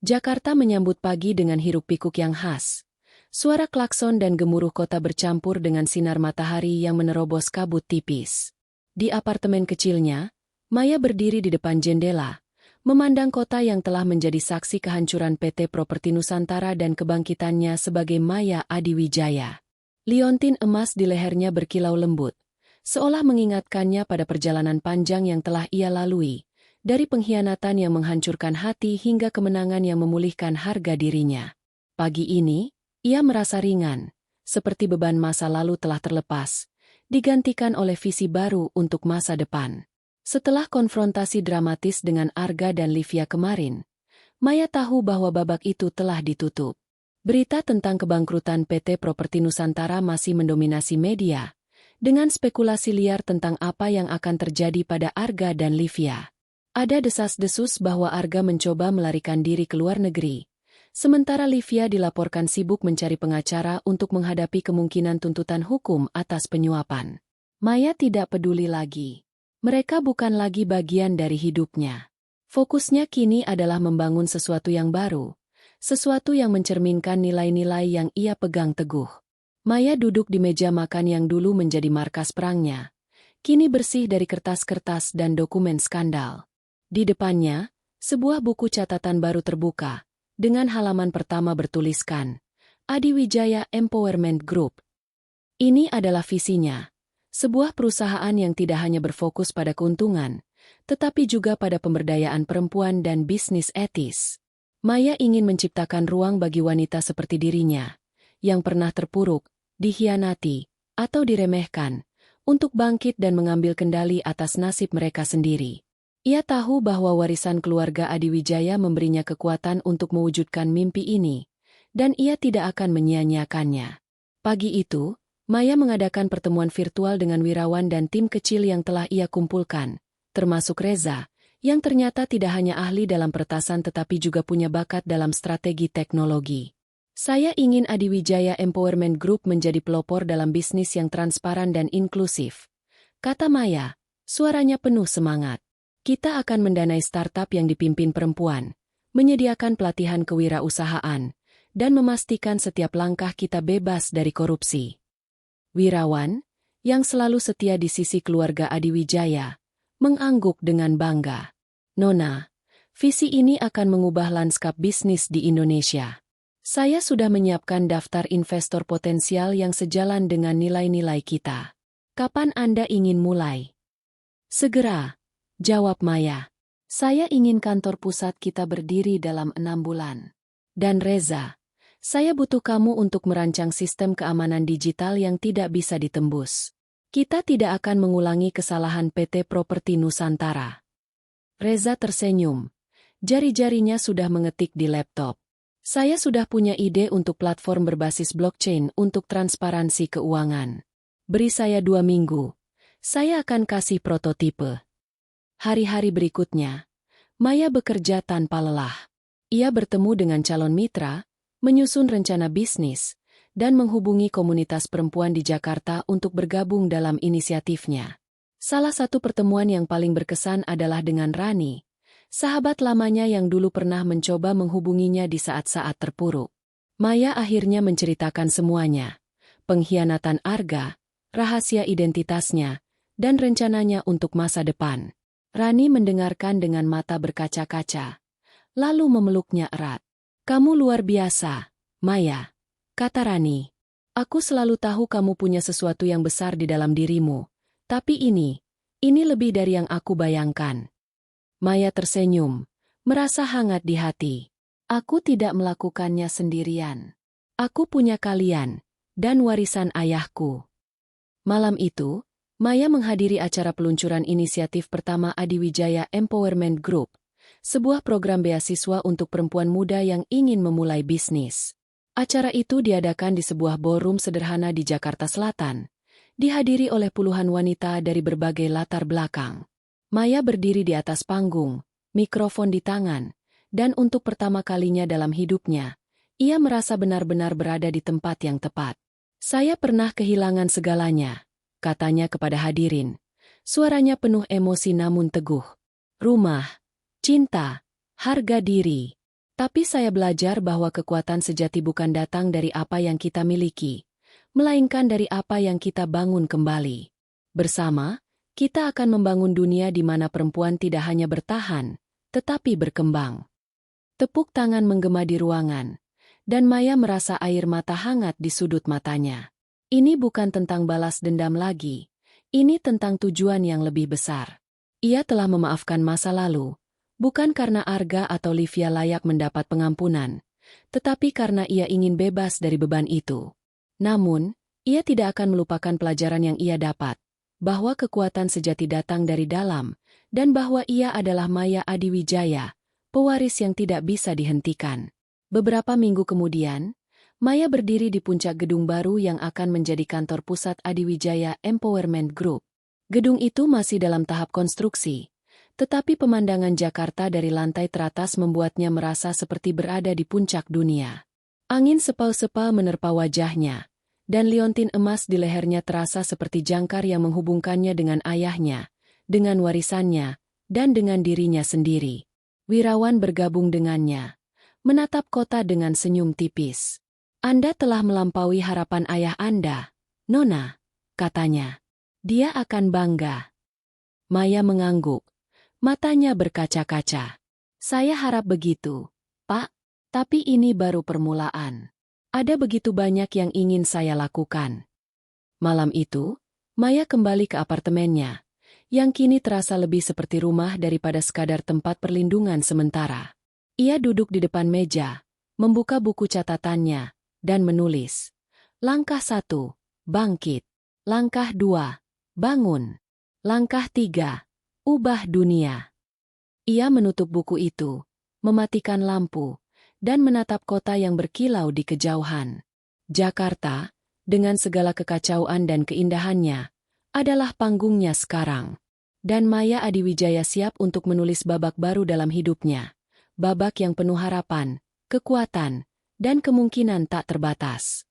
Jakarta menyambut pagi dengan hiruk-pikuk yang khas. Suara klakson dan gemuruh kota bercampur dengan sinar matahari yang menerobos kabut tipis. Di apartemen kecilnya, Maya berdiri di depan jendela, memandang kota yang telah menjadi saksi kehancuran PT Properti Nusantara dan kebangkitannya sebagai Maya Adiwijaya. Liontin emas di lehernya berkilau lembut, seolah mengingatkannya pada perjalanan panjang yang telah ia lalui, dari pengkhianatan yang menghancurkan hati hingga kemenangan yang memulihkan harga dirinya. Pagi ini, ia merasa ringan, seperti beban masa lalu telah terlepas, digantikan oleh visi baru untuk masa depan. Setelah konfrontasi dramatis dengan Arga dan Livia kemarin, Maya tahu bahwa babak itu telah ditutup. Berita tentang kebangkrutan PT Properti Nusantara masih mendominasi media, dengan spekulasi liar tentang apa yang akan terjadi pada Arga dan Livia. Ada desas-desus bahwa Arga mencoba melarikan diri ke luar negeri, sementara Livia dilaporkan sibuk mencari pengacara untuk menghadapi kemungkinan tuntutan hukum atas penyuapan. Maya tidak peduli lagi. Mereka bukan lagi bagian dari hidupnya. Fokusnya kini adalah membangun sesuatu yang baru, sesuatu yang mencerminkan nilai-nilai yang ia pegang teguh. Maya duduk di meja makan yang dulu menjadi markas perangnya, kini bersih dari kertas-kertas dan dokumen skandal. Di depannya, sebuah buku catatan baru terbuka, dengan halaman pertama bertuliskan, Adiwijaya Empowerment Group. Ini adalah visinya, sebuah perusahaan yang tidak hanya berfokus pada keuntungan, tetapi juga pada pemberdayaan perempuan dan bisnis etis. Maya ingin menciptakan ruang bagi wanita seperti dirinya, yang pernah terpuruk, dikhianati, atau diremehkan, untuk bangkit dan mengambil kendali atas nasib mereka sendiri. Ia tahu bahwa warisan keluarga Adiwijaya memberinya kekuatan untuk mewujudkan mimpi ini, dan ia tidak akan menyia-nyiakannya. Pagi itu, Maya mengadakan pertemuan virtual dengan wirawan dan tim kecil yang telah ia kumpulkan, termasuk Reza, yang ternyata tidak hanya ahli dalam peretasan tetapi juga punya bakat dalam strategi teknologi. Saya ingin Adiwijaya Empowerment Group menjadi pelopor dalam bisnis yang transparan dan inklusif, kata Maya, suaranya penuh semangat. Kita akan mendanai startup yang dipimpin perempuan, menyediakan pelatihan kewirausahaan, dan memastikan setiap langkah kita bebas dari korupsi. Wirawan, yang selalu setia di sisi keluarga Adiwijaya, mengangguk dengan bangga. Nona, visi ini akan mengubah lanskap bisnis di Indonesia. Saya sudah menyiapkan daftar investor potensial yang sejalan dengan nilai-nilai kita. Kapan Anda ingin mulai? Segera, jawab Maya. Saya ingin kantor pusat kita berdiri dalam 6 bulan. Dan Reza, saya butuh kamu untuk merancang sistem keamanan digital yang tidak bisa ditembus. Kita tidak akan mengulangi kesalahan PT Properti Nusantara. Reza tersenyum. Jari-jarinya sudah mengetik di laptop. Saya sudah punya ide untuk platform berbasis blockchain untuk transparansi keuangan. Beri saya 2 minggu. Saya akan kasih prototipe. Hari-hari berikutnya, Maya bekerja tanpa lelah. Ia bertemu dengan calon mitra, menyusun rencana bisnis, dan menghubungi komunitas perempuan di Jakarta untuk bergabung dalam inisiatifnya. Salah satu pertemuan yang paling berkesan adalah dengan Rani, sahabat lamanya yang dulu pernah mencoba menghubunginya di saat-saat terpuruk. Maya akhirnya menceritakan semuanya, pengkhianatan Arga, rahasia identitasnya, dan rencananya untuk masa depan. Rani mendengarkan dengan mata berkaca-kaca, lalu memeluknya erat. "Kamu luar biasa, Maya," kata Rani. "Aku selalu tahu kamu punya sesuatu yang besar di dalam dirimu, tapi ini lebih dari yang aku bayangkan." Maya tersenyum, merasa hangat di hati. "Aku tidak melakukannya sendirian. Aku punya kalian, dan warisan ayahku." Malam itu, Maya menghadiri acara peluncuran inisiatif pertama Adiwijaya Empowerment Group, sebuah program beasiswa untuk perempuan muda yang ingin memulai bisnis. Acara itu diadakan di sebuah ballroom sederhana di Jakarta Selatan, dihadiri oleh puluhan wanita dari berbagai latar belakang. Maya berdiri di atas panggung, mikrofon di tangan, dan untuk pertama kalinya dalam hidupnya, ia merasa benar-benar berada di tempat yang tepat. "Saya pernah kehilangan segalanya," katanya kepada hadirin. Suaranya penuh emosi namun teguh. "Rumah, cinta, harga diri. Tapi saya belajar bahwa kekuatan sejati bukan datang dari apa yang kita miliki, melainkan dari apa yang kita bangun kembali. Bersama, kita akan membangun dunia di mana perempuan tidak hanya bertahan, tetapi berkembang." Tepuk tangan menggema di ruangan, dan Maya merasa air mata hangat di sudut matanya. Ini bukan tentang balas dendam lagi, ini tentang tujuan yang lebih besar. Ia telah memaafkan masa lalu, bukan karena Arga atau Livia layak mendapat pengampunan, tetapi karena ia ingin bebas dari beban itu. Namun, ia tidak akan melupakan pelajaran yang ia dapat, bahwa kekuatan sejati datang dari dalam, dan bahwa ia adalah Maya Adiwijaya, pewaris yang tidak bisa dihentikan. Beberapa minggu kemudian, Maya berdiri di puncak gedung baru yang akan menjadi kantor pusat Adiwijaya Empowerment Group. Gedung itu masih dalam tahap konstruksi, tetapi pemandangan Jakarta dari lantai teratas membuatnya merasa seperti berada di puncak dunia. Angin sepau-sepau menerpa wajahnya, dan liontin emas di lehernya terasa seperti jangkar yang menghubungkannya dengan ayahnya, dengan warisannya, dan dengan dirinya sendiri. Wirawan bergabung dengannya, menatap kota dengan senyum tipis. "Anda telah melampaui harapan ayah Anda, Nona," katanya. "Dia akan bangga." Maya mengangguk, matanya berkaca-kaca. "Saya harap begitu, Pak. Tapi ini baru permulaan. Ada begitu banyak yang ingin saya lakukan." Malam itu, Maya kembali ke apartemennya, yang kini terasa lebih seperti rumah daripada sekadar tempat perlindungan sementara. Ia duduk di depan meja, membuka buku catatannya, dan menulis. Langkah 1, bangkit. Langkah 2, bangun. Langkah 3, ubah dunia. Ia menutup buku itu, mematikan lampu, dan menatap kota yang berkilau di kejauhan. Jakarta, dengan segala kekacauan dan keindahannya, adalah panggungnya sekarang. Dan Maya Adiwijaya siap untuk menulis babak baru dalam hidupnya. Babak yang penuh harapan, kekuatan, dan kemungkinan tak terbatas.